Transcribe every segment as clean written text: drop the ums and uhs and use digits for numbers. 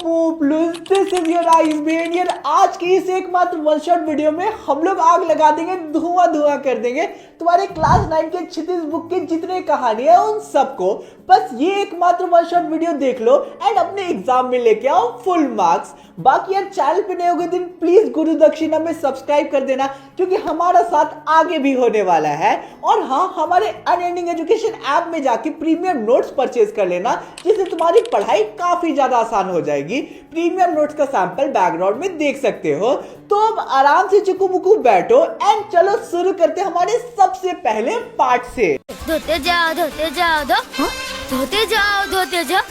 This is your आइसबेरियन। आज की इस एकमात्र वन शॉट वीडियो में हम लोग आग लगा देंगे, धुआं कर देंगे तुम्हारे क्लास 9 के क्षितिज बुक के जितने कहानी है उन सबको। बस ये एकमात्र वन शॉट वीडियो देख लो एंड अपने एग्जाम में लेके आओ फुल मार्क्स। बाकी यार चैनल पे नए होगे दिन प्लीज गुरु दक्षिणा में सब्सक्राइब कर देना, क्योंकि हमारा साथ आगे भी होने वाला है। और हाँ, हमारे अनएंडिंग एजुकेशन ऐप में जाके प्रीमियम नोट्स परचेज कर लेना, जिससे तुम्हारी पढ़ाई काफी ज्यादा आसान हो जाएगी। प्रीमियम नोट्स का सैंपल बैकग्राउंड में देख सकते हो। तो अब आराम से चिकू मुकू बैठो एंड चलो शुरू करते हमारे सबसे पहले पार्ट से। धोते जाओ धोते जाओ धोते जाओ।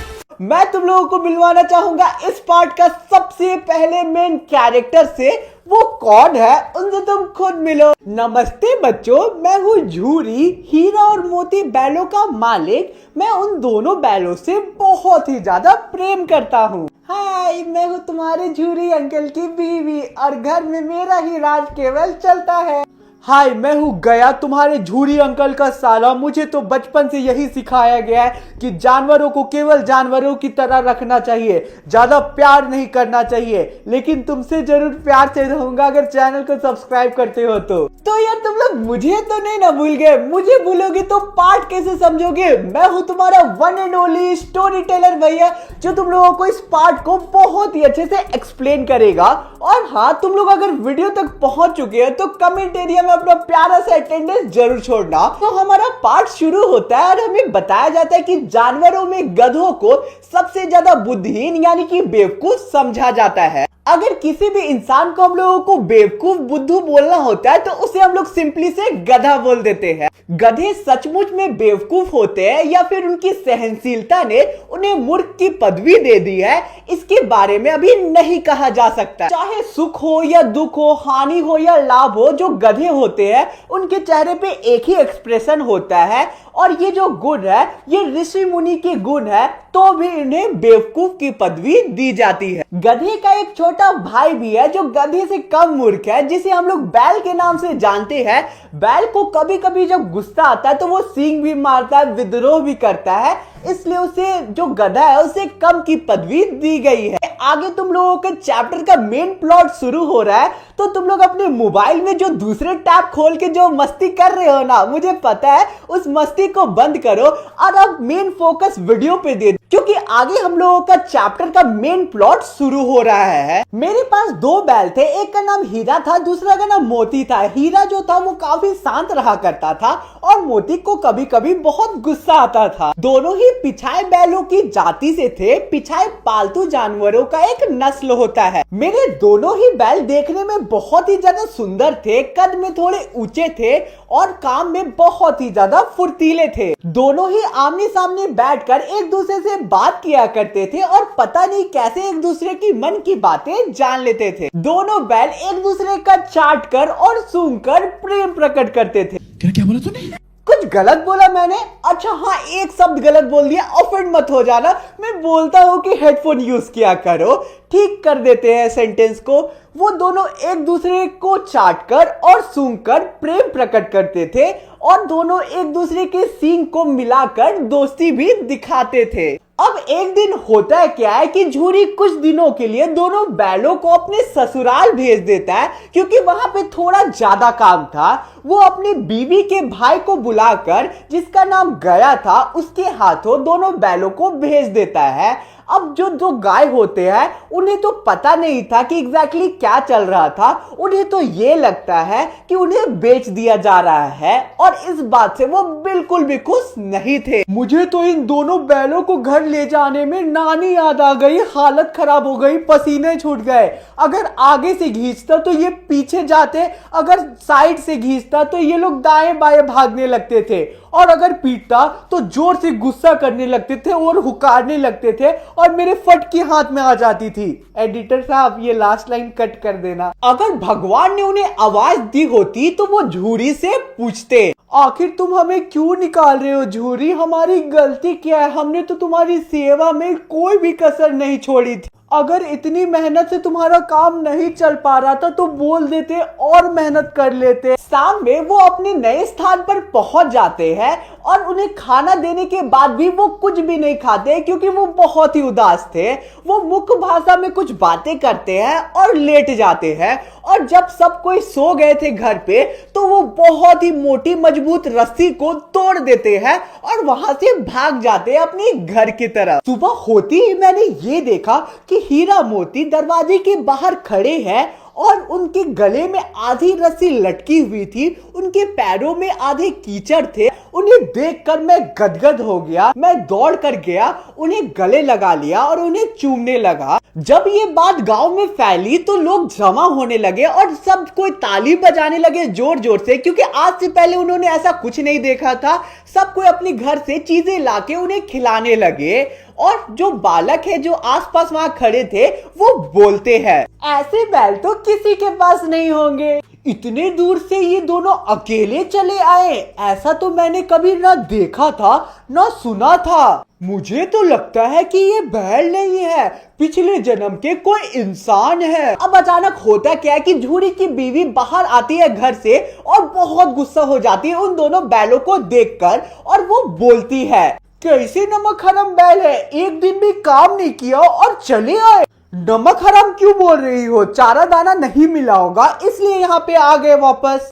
मैं तुम लोगों को मिलवाना चाहूंगा इस पार्ट का सबसे पहले मेन कैरेक्टर से। वो कौन है उनसे तुम खुद मिलो। नमस्ते बच्चों, मैं हूँ झूरी, हीरा और मोती बैलों का मालिक। मैं उन दोनों बैलों से बहुत ही ज्यादा प्रेम करता हूँ। हाय, मैं हूँ तुम्हारे झूरी अंकल की बीवी और घर में मेरा ही राज केवल चलता है। हाय, मैं हूँ गया, तुम्हारे झूरी अंकल का साला। मुझे तो बचपन से यही सिखाया गया है कि जानवरों को केवल जानवरों की तरह रखना चाहिए, ज्यादा प्यार नहीं करना चाहिए। लेकिन तुमसे जरूर प्यार से रहूंगा अगर चैनल को सब्सक्राइब करते हो तो यार तुम लोग मुझे तो नहीं ना भूल गए। मुझे भूलोगे तो पार्ट कैसे समझोगे। मैं हूँ तुम्हारा one and only story teller भैया, जो तुम लोगों को इस पार्ट को बहुत ही अच्छे से एक्सप्लेन करेगा। और हाँ, तुम लोग अगर वीडियो तक पहुंच चुके हैं तो कमेंट एरिया में अपना प्यारा सा अटेंडेंस जरूर छोड़ना। तो हमारा पार्ट शुरू होता है और हमें बताया जाता है कि जानवरों में गधों को सबसे ज्यादा बुद्धिहीन यानी कि बेवकूफ समझा जाता है। अगर किसी भी इंसान को हम लोगों को बेवकूफ बुद्धू बोलना होता है तो उसे हम लोग सिंपली से गधा बोल देते हैं। गधे सचमुच में बेवकूफ होते हैं या फिर उनकी सहनशीलता ने उन्हें मूर्ख की पदवी दे दी है, इसके बारे में अभी नहीं कहा जा सकता। चाहे सुख हो या दुख हो, हानि हो या लाभ हो, जो गधे होते हैं उनके चेहरे पे एक ही एक्सप्रेशन होता है। और ये जो गुण है ये ऋषि मुनि के गुण है, तो भी इन्हें बेवकूफ की पदवी दी जाती है। गधे का एक छोटा भाई भी है जो गधे से कम मूर्ख है, जिसे हम लोग बैल के नाम से जानते हैं। बैल को कभी कभी जब गुस्सा आता है तो वो सींग भी मारता है, विद्रोह भी करता है, इसलिए उसे जो गधा है उसे कम की पदवी दी गई है। आगे तुम लोगों के चैप्टर का मेन प्लॉट शुरू हो रहा है, तो तुम लोग अपने मोबाइल में जो दूसरे टैब खोल के जो मस्ती कर रहे हो ना, मुझे पता है, उस मस्ती को बंद करो और अब मेन फोकस वीडियो पे दे, क्योंकि आगे हम लोगों का चैप्टर का मेन प्लॉट शुरू हो रहा है। मेरे पास दो बैल थे, एक का नाम हीरा था, दूसरा का नाम मोती था। हीरा जो था वो काफी शांत रहा करता था और मोती को कभी कभी बहुत गुस्सा आता था। दोनों ही पिछाए बैलों की जाति से थे। पिछाए पालतू जानवरों का एक नस्ल होता है। मेरे दोनों ही बैल देखने में बहुत ही ज्यादा सुंदर थे, कद में थोड़े ऊंचे थे और काम में बहुत ही ज्यादा फुर्तीले थे। दोनों ही आमने सामने बैठकर एक दूसरे से बात किया करते थे और पता नहीं कैसे एक दूसरे की मन की बातें जान लेते थे। दोनों बैल एक दूसरे का चाट कर और सूंघकर प्रेम प्रकट करते थे। क्या बोला तूने? कुछ गलत बोला मैंने? अच्छा हाँ, एक शब्द गलत बोल दिया, ऑफेंड मत हो जाना। मैं बोलता हूँ कि हेडफोन यूज किया करो। ठीक कर देते हैं सेंटेंस को। वो दोनों एक दूसरे को चाटकर और सूंघकर प्रेम प्रकट करते थे और दोनों एक दूसरे के सींग को मिलाकर दोस्ती भी दिखाते थे। अब एक दिन होता है क्या है कि झूरी कुछ दिनों के लिए दोनों बैलों को अपने ससुराल भेज देता है, क्योंकि वहां पे थोड़ा ज्यादा काम था। वो अपनी बीवी के भाई को बुलाकर, जिसका नाम गया था, उसके हाथों दोनों बैलों को भेज देता है। अब जो दो गाय होते हैं उन्हें तो पता नहीं था कि एग्जैक्टली क्या चल रहा था। उन्हें तो ये लगता है कि उन्हें बेच दिया जा रहा है और इस बात से वो बिल्कुल भी खुश नहीं थे। मुझे तो इन दोनों बैलों को घर ले जाने में नानी याद आ गई। हालत खराब हो गई, पसीने छूट गए। अगर आगे से खींचता तो ये पीछे जाते, अगर साइड से खींचता तो ये लोग दाएं बाएं भागने लगते थे, और अगर पीटता तो जोर से गुस्सा करने लगते थे और हुकारने लगते थे और मेरे फटकी हाथ में आ जाती थी। एडिटर साहब, ये लास्ट लाइन कट कर देना। अगर भगवान ने उन्हें आवाज दी होती तो वो झूरी से पूछते, आखिर तुम हमें क्यों निकाल रहे हो झूरी? हमारी गलती क्या है? हमने तो तुम्हारी सेवा में कोई भी कसर नहीं छोड़ी थी। अगर इतनी मेहनत से तुम्हारा काम नहीं चल पा रहा था तो बोल देते और मेहनत कर लेते। शाम में वो अपने नए स्थान पर पहुंच जाते हैं और उन्हें खाना देने के बाद भी वो कुछ भी नहीं खाते क्योंकि वो बहुत ही उदास थे। वो मुख्य भाषा में कुछ बातें करते हैं और लेट जाते हैं। और जब सब कोई सो गए थे घर पे तो वो बहुत ही मोटी मजबूत रस्सी को तोड़ देते हैं और वहां से भाग जाते हैं अपने घर की तरफ। सुबह होती ही मैंने ये देखा कि हीरा मोती दरवाजे के बाहर खड़े हैं और उनके गले में आधी रस्सी लटकी हुई थी, उनके पैरों में आधे कीचड़ थे। उन्हें देखकर मैं गदगद हो गया। मैं दौड़ कर गया, उन्हें गले लगा लिया और उन्हें चूमने लगा। जब ये बात गांव में फैली तो लोग जमा होने लगे और सब कोई ताली बजाने लगे जोर जोर से, क्योंकि आज से पहले उन्होंने ऐसा कुछ नहीं देखा था। सब कोई अपने घर से चीजें लाके उन्हें खिलाने लगे और जो बालक है जो आसपास वहां खड़े थे वो बोलते हैं, ऐसे बैल तो किसी के पास नहीं होंगे। इतने दूर से ये दोनों अकेले चले आए, ऐसा तो मैंने कभी ना देखा था ना सुना था। मुझे तो लगता है कि ये बैल नहीं है, पिछले जन्म के कोई इंसान है। अब अचानक होता क्या है कि झूरी की बीवी बाहर आती है घर से और बहुत गुस्सा हो जाती है उन दोनों बैलों को देखकर और वो बोलती है, कैसे नमक हराम बैल है, एक दिन भी काम नहीं किया और चले आए। नमक हराम क्यों बोल रही हो? चारा दाना नहीं मिला होगा इसलिए यहाँ पे आ गए वापस।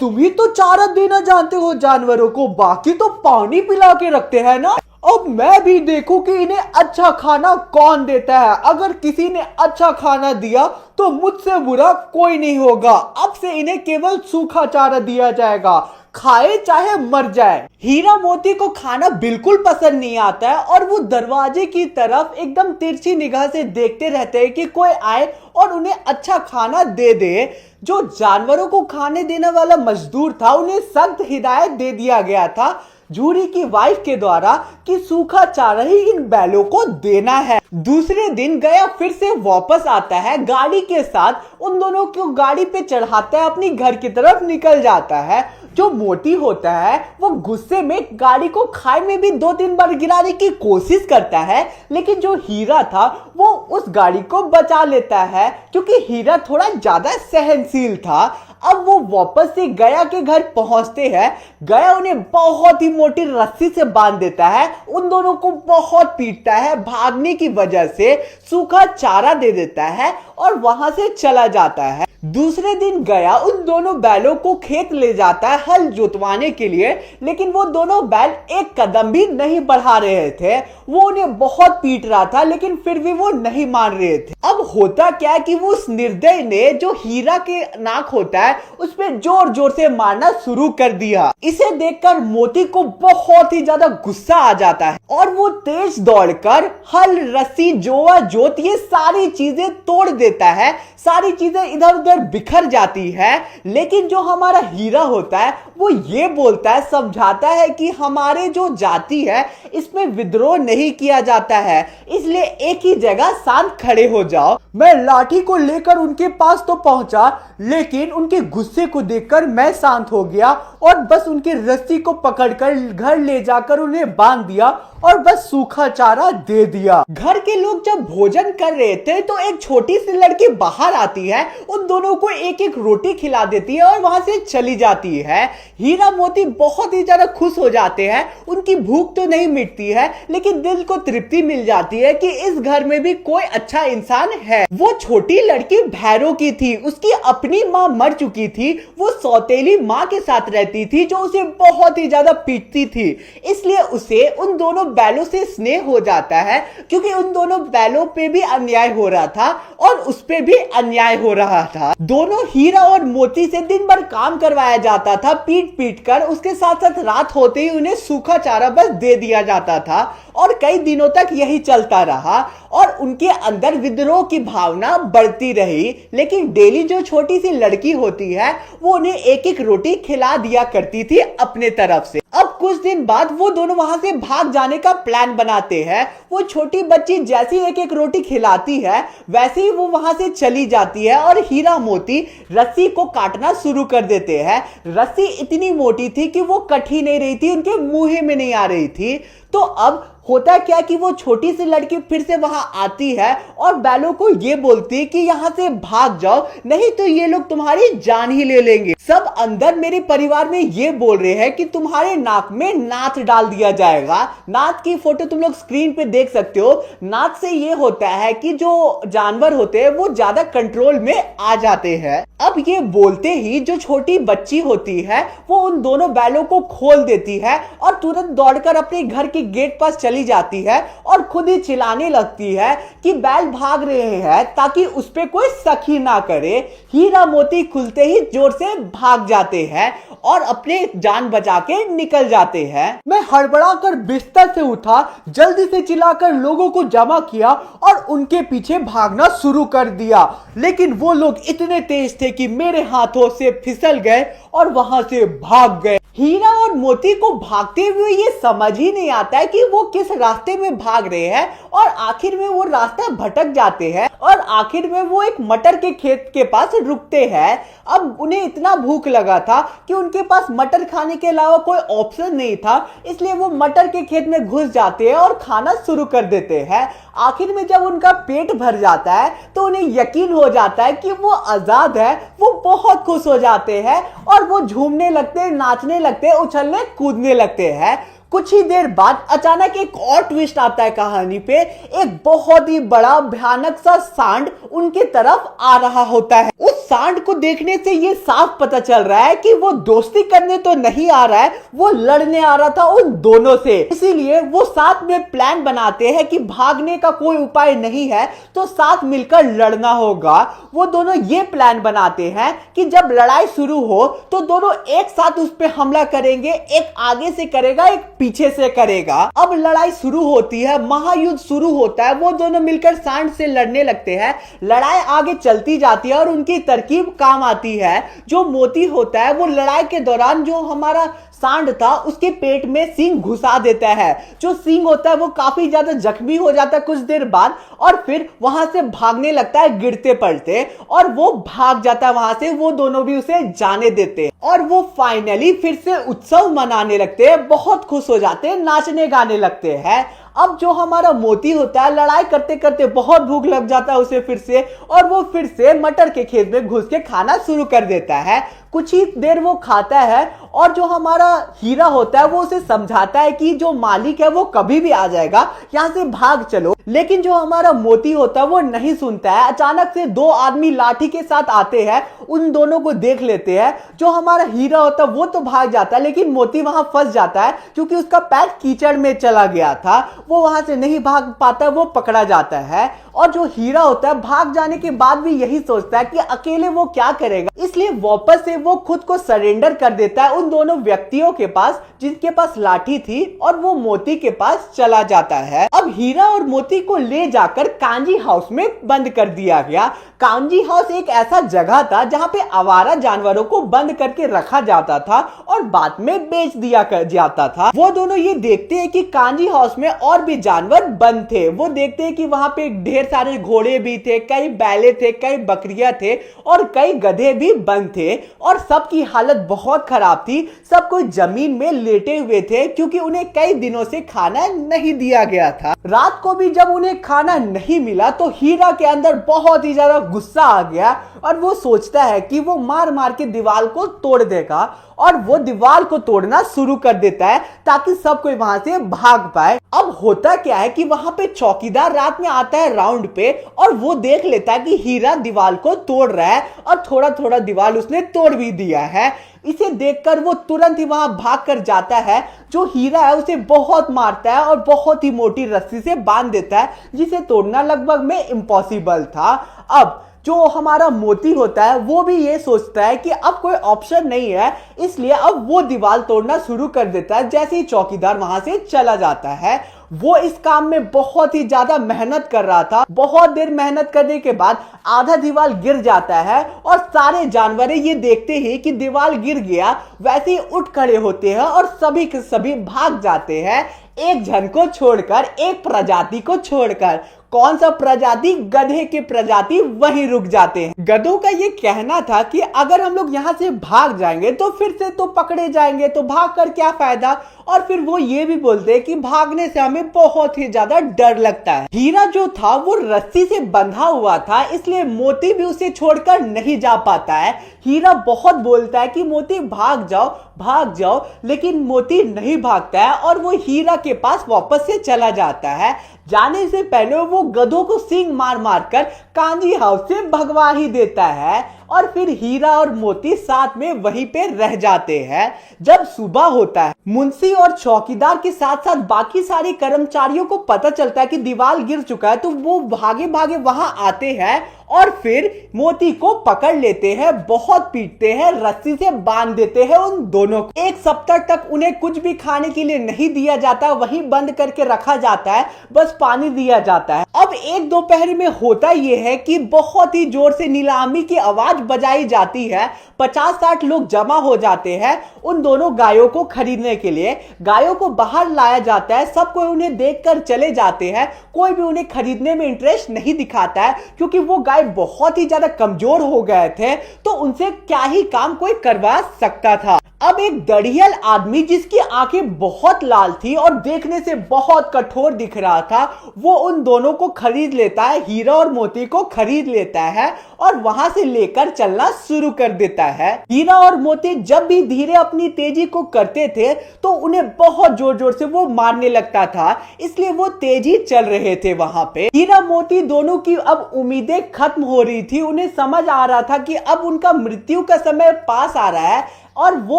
तुम ही तो चारा देना जानते हो जानवरों को, बाकी तो पानी पिला के रखते हैं ना। अब मैं भी देखूं कि इन्हें अच्छा खाना कौन देता है। अगर किसी ने अच्छा खाना दिया तो मुझसे बुरा कोई नहीं होगा। अब से इन्हें केवल सूखा चारा दिया जाएगा, खाए चाहे मर जाए। हीरा मोती को खाना बिल्कुल पसंद नहीं आता है और वो दरवाजे की तरफ एकदम तिरछी निगाह से देखते रहते हैं कि कोई आए और उन्हें अच्छा खाना दे दे। जो जानवरों को खाने देने वाला मजदूर था उन्हें सख्त हिदायत दे दिया गया था झूरी की वाइफ के द्वारा कि सूखा चारा ही इन बैलों को देना है। दूसरे दिन गया फिर से वापस आता है गाड़ी के साथ, उन दोनों को गाड़ी पे चढ़ाता है, अपनी घर की तरफ निकल जाता है। जो मोती होता है वो गुस्से में गाड़ी को खाई में भी 2-3 बार गिराने की कोशिश करता है, लेकिन जो हीरा था वो उस गाड़ी को बचा लेता है क्योंकि हीरा थोड़ा ज्यादा सहनशील था। अब वो वापस से गया के घर पहुंचते हैं। गया उन्हें बहुत ही मोटी रस्सी से बांध देता है, उन दोनों को बहुत पीटता है, भागने की वजह से सूखा चारा दे देता है और वहां से चला जाता है। दूसरे दिन गया उन दोनों बैलों को खेत ले जाता है हल जोतवाने के लिए, लेकिन वो दोनों बैल एक कदम भी नहीं बढ़ा रहे थे। वो उन्हें बहुत पीट रहा था लेकिन फिर भी वो नहीं मान रहे थे। अब होता क्या कि वो उस निर्दयी ने जो हीरा के नाक होता है उस पे जोर जोर से मारना शुरू कर दिया। इसे देखकर मोती को बहुत ही ज्यादा गुस्सा आ जाता है और वो तेज दौड़कर हल, रस्सी, जोआ, जोत ये सारी चीजें तोड़ देता है। सारी चीजें इधर उधर बिखर जाती है, लेकिन जो हमारा हीरा होता है वो ये बोलता है, समझाता है कि हमारे जो जाति है इसमें विद्रोह नहीं किया जाता है, इसलिए एक ही जगह शांत खड़े हो जाओ। मैं लाठी को लेकर उनके पास तो पहुंचा, लेकिन उनके गुस्से को देखकर मैं शांत हो गया और बस उनकी रस्सी को पकड़कर घर ले जाकर उन्हें बांध दिया और बस सूखा चारा दे दिया। घर के लोग जब भोजन कर रहे थे तो एक छोटी सी लड़की बाहर आती है, उन दोनों को एक एक रोटी खिला देती है और वहां से चली जाती है। हीरा मोती बहुत ही ज्यादा खुश हो जाते हैं, उनकी भूख तो नहीं मिटती है लेकिन दिल को तृप्ति मिल जाती है कि इस घर में भी कोई अच्छा इंसान है। वो छोटी लड़की भैरों की थी, उसकी अपनी माँ मर चुकी थी, वो सौतेली माँ के साथ रहती थी जो उसे बहुत ही ज्यादा पीटती थी, इसलिए उसे उन दोनों बैलों से स्नेह हो जाता है क्योंकि उन दोनों बैलों पे भी अन्याय हो रहा था और उस पे भी अन्याय हो रहा था। दोनों हीरा और मोती से दिन भर काम करवाया जाता था पीट पीट कर, उसके साथ साथ रात होते ही उन्हें सूखा चारा बस दे दिया जाता था और कई दिनों तक यही चलता रहा और उनके अंदर विद्रोह की भावना बढ़ती रही। लेकिन डेली जो छोटी सी लड़की होती है वो उन्हें एक एक रोटी खिला दिया करती थी अपने तरफ से। अब कुछ दिन बाद वो दोनों वहां से भाग जाने का प्लान बनाते हैं। वो छोटी बच्ची जैसी एक एक रोटी खिलाती है वैसे ही वो वहां से चली जाती है और हीरा मोती रस्सी को काटना शुरू कर देते हैं। रस्सी इतनी मोटी थी कि वो कट ही नहीं रही थी, उनके मुंह में नहीं आ रही थी। तो अब होता क्या कि वो छोटी सी लड़की फिर से वहां आती है और बैलो को ये बोलती है कि यहाँ से भाग जाओ, नहीं तो ये लोग तुम्हारी जान ही ले लेंगे। सब अंदर मेरे परिवार में ये बोल रहे हैं कि तुम्हारे नाक में नाथ डाल दिया जाएगा। नाथ की फोटो तुम लोग स्क्रीन पे देख सकते हो। नाथ से ये होता है कि जो जानवर होते हैं वो ज्यादा कंट्रोल में आ जाते हैं। अब ये बोलते ही जो छोटी बच्ची होती है वो उन दोनों बैलों को खोल देती है और तुरंत दौड़कर अपने घर के गेट पास चली जाती है और खुद ही चिल्लाने लगती है कि बैल भाग रहे हैं ताकि उस पे कोई शक ही ना करे। हीरा मोती खुलते ही जोर से भाग जाते हैं और अपने जान बचा के निकल जाते हैं। मैं हड़बड़ा कर बिस्तर से उठा, जल्दी से चिल्लाकर लोगों को जमा किया और उनके पीछे भागना शुरू कर दिया, लेकिन वो लोग इतने तेज थे कि मेरे हाथों से फिसल गए और वहां से भाग गए। हीरा और मोती को भागते हुए ये समझ ही नहीं आता है कि वो किस रास्ते में भाग रहे हैं और आखिर में वो रास्ता भटक जाते हैं और आखिर में वो एक मटर के खेत के पास रुकते हैं। अब उन्हें इतना भूख लगा था कि उनके पास मटर खाने के अलावा कोई ऑप्शन नहीं था, इसलिए वो मटर के खेत में घुस जाते हैं और खाना शुरू कर देते हैं। आखिर में जब उनका पेट भर जाता है तो उन्हें यकीन हो जाता है कि वो आजाद है। वो बहुत खुश हो जाते हैं और वो झूमने लगते हैं, नाचने लगते हैं, उछलने कूदने लगते हैं। कुछ ही देर बाद अचानक एक और ट्विस्ट आता है कहानी पे। एक बहुत ही बड़ा भयानक सा सांड उनके तरफ आ रहा होता है। उस सांड को देखने से ये साफ पता चल रहा है कि वो दोस्ती करने तो नहीं आ रहा है, वो लड़ने आ रहा था उन दोनों से। इसीलिए वो साथ में प्लान बनाते हैं कि भागने का कोई उपाय नहीं है तो साथ मिलकर लड़ना होगा। वो दोनों ये प्लान बनाते हैं कि जब लड़ाई शुरू हो तो दोनों एक साथ उस पर हमला करेंगे, एक आगे से करेगा, एक पीछे से करेगा। अब लड़ाई शुरू होती है, महायुद्ध शुरू होता है। वो दोनों मिलकर सांड से लड़ने लगते हैं। लड़ाई आगे चलती जाती है और उनकी तरकीब काम आती है। जो मोती होता है वो लड़ाई के दौरान जो हमारा सांड था उसके पेट में सींग घुसा देता है। जो सींग होता है वो काफी ज्यादा जख्मी हो जाता है कुछ देर बाद और फिर वहां से भागने लगता है गिरते पड़ते और वो भाग जाता है वहां से। वो दोनों भी उसे जाने देते और वो फाइनली फिर से उत्सव मनाने लगते हैं, बहुत खुश हो जाते हैं, नाचने गाने लगते हैं। अब जो हमारा मोती होता है लड़ाई करते करते बहुत भूख लग जाता है उसे फिर से और वो फिर से मटर के खेत में घुस के खाना शुरू कर देता है। कुछ ही देर वो खाता है और जो हमारा हीरा होता है वो उसे समझाता है कि जो मालिक है वो कभी भी आ जाएगा, यहाँ से भाग चलो। लेकिन जो हमारा मोती होता है वो नहीं सुनता है। अचानक से दो आदमी लाठी के साथ आते हैं, उन दोनों को देख लेते हैं। जो हमारा हीरा होता है वो तो भाग जाता है लेकिन मोती वहां फंस जाता है क्योंकि उसका पैर कीचड़ में चला गया था। वो वहां से नहीं भाग पाता, वो पकड़ा जाता है। और जो हीरा होता है भाग जाने के बाद भी यही सोचता है कि अकेले वो क्या करेगा, इसलिए वापस से वो खुद को सरेंडर कर देता है उन दोनों व्यक्तियों के पास जिनके पास लाठी थी और वो मोती के पास चला जाता है। अब हीरा और मोती को ले जाकर कांजी हाउस में बंद कर दिया गया। कांजी हाउस एक ऐसा जगह था जहां पे आवारा जानवरों को बंद करके रखा जाता था और बाद में बेच दिया जाता था। वो दोनों ये देखते हैं कि कांजी हाउस में और भी जानवर बंद थे। वो देखते हैं कि वहां पे ढेर सारे घोड़े भी थे, कई बैले थे, कई बकरियां थे और कई गधे भी बंद थे और सबकी हालत बहुत खराब थी। सब कोई जमीन में लेटे हुए थे क्योंकि उन्हें कई दिनों से खाना नहीं दिया गया था। रात को भी जब उन्हें खाना नहीं मिला तो हीरा के अंदर बहुत ही ज्यादा गुस्सा आ गया और वो सोचता है कि वो मार मार के दीवार को तोड़ देगा और वो दीवार को तोड़ना शुरू कर देता है ताकि सब कोई वहां से भाग पाए। अब होता क्या है कि वहां पे चौकीदार रात में आता है राउंड पे और वो देख लेता है कि हीरा दीवार को तोड़ रहा है और थोड़ा थोड़ा दीवार उसने तोड़ भी दिया है। इसे देखकर वो तुरंत ही वहां भाग कर जाता है। जो हीरा है उसे बहुत मारता है और बहुत ही मोटी रस्सी से बांध देता है जिसे तोड़ना लगभग में इम्पॉसिबल था। अब जो हमारा मोती होता है वो भी ये सोचता है कि अब कोई ऑप्शन नहीं है, इसलिए अब वो दीवार तोड़ना शुरू कर देता है। जैसे ही चौकीदार वहां से चला जाता है, वो इस काम में बहुत ही ज्यादा मेहनत कर रहा था। बहुत देर मेहनत करने के बाद आधा दीवार गिर जाता है और सारे जानवर ये देखते ही कि दीवार गिर गया वैसे ही उठ खड़े होते हैं और सभी के सभी भाग जाते हैं, एक जन को छोड़कर, एक प्रजाति को छोड़कर। कौन सा प्रजाति, गधे के प्रजाति वहीं रुक जाते हैं। गधों का ये कहना था कि अगर हम लोग यहाँ से भाग जाएंगे तो फिर से तो पकड़े जाएंगे, तो भाग कर क्या फायदा। और फिर वो ये भी बोलते हैं कि भागने से हमें बहुत ही ज्यादा डर लगता है। हीरा जो था वो रस्सी से बंधा हुआ था, इसलिए मोती भी उसे छोड़कर नहीं जा पाता है। हीरा बहुत बोलता है कि मोती भाग जाओ भाग जाओ, लेकिन मोती नहीं भागता है और वो हीरा के पास वापस से चला जाता है। जाने से पहले वो गधों को सींग मार मार कर कांजी हाउस से भगवा ही देता है और फिर हीरा और मोती साथ में वहीं पे रह जाते हैं। जब सुबह होता है, मुंशी और चौकीदार के साथ साथ बाकी सारे कर्मचारियों को पता चलता है कि दीवार गिर चुका है, तो वो भागे भागे वहां आते हैं और फिर मोती को पकड़ लेते हैं, बहुत पीटते हैं, रस्सी से बांध देते हैं उन दोनों को। एक सप्ताह तक उन्हें कुछ भी खाने के लिए नहीं दिया जाता, वहीं बंद करके रखा जाता है, बस पानी दिया जाता है। अब एक दोपहर में होता यह है कि बहुत ही जोर से नीलामी की आवाज बजाई जाती है। 50-60 लोग जमा हो जाते हैं उन दोनों गायों को खरीदने के लिए। गायों को बाहर लाया जाता है, सब कोई उन्हें देखकर चले जाते हैं, कोई भी उन्हें खरीदने में इंटरेस्ट नहीं दिखाता है क्योंकि वो गाय बहुत ही ज्यादा कमजोर हो गए थे, तो उनसे क्या ही काम कोई करवा सकता था। अब एक दड़ियल आदमी जिसकी आंखें बहुत लाल थी और देखने से बहुत कठोर दिख रहा था, वो उन दोनों को खरीद लेता है, हीरा और मोती को खरीद लेता है और वहां से लेकर चलना शुरू कर देता है। हीरा और मोती जब भी धीरे अपनी तेजी को करते थे तो उन्हें बहुत जोर जोर से वो मारने लगता था, इसलिए वो तेजी चल रहे थे वहां पे। हीरा मोती दोनों की अब उम्मीदें खत्म हो रही थी, उन्हें समझ आ रहा था कि अब उनका मृत्यु का समय पास आ रहा है और वो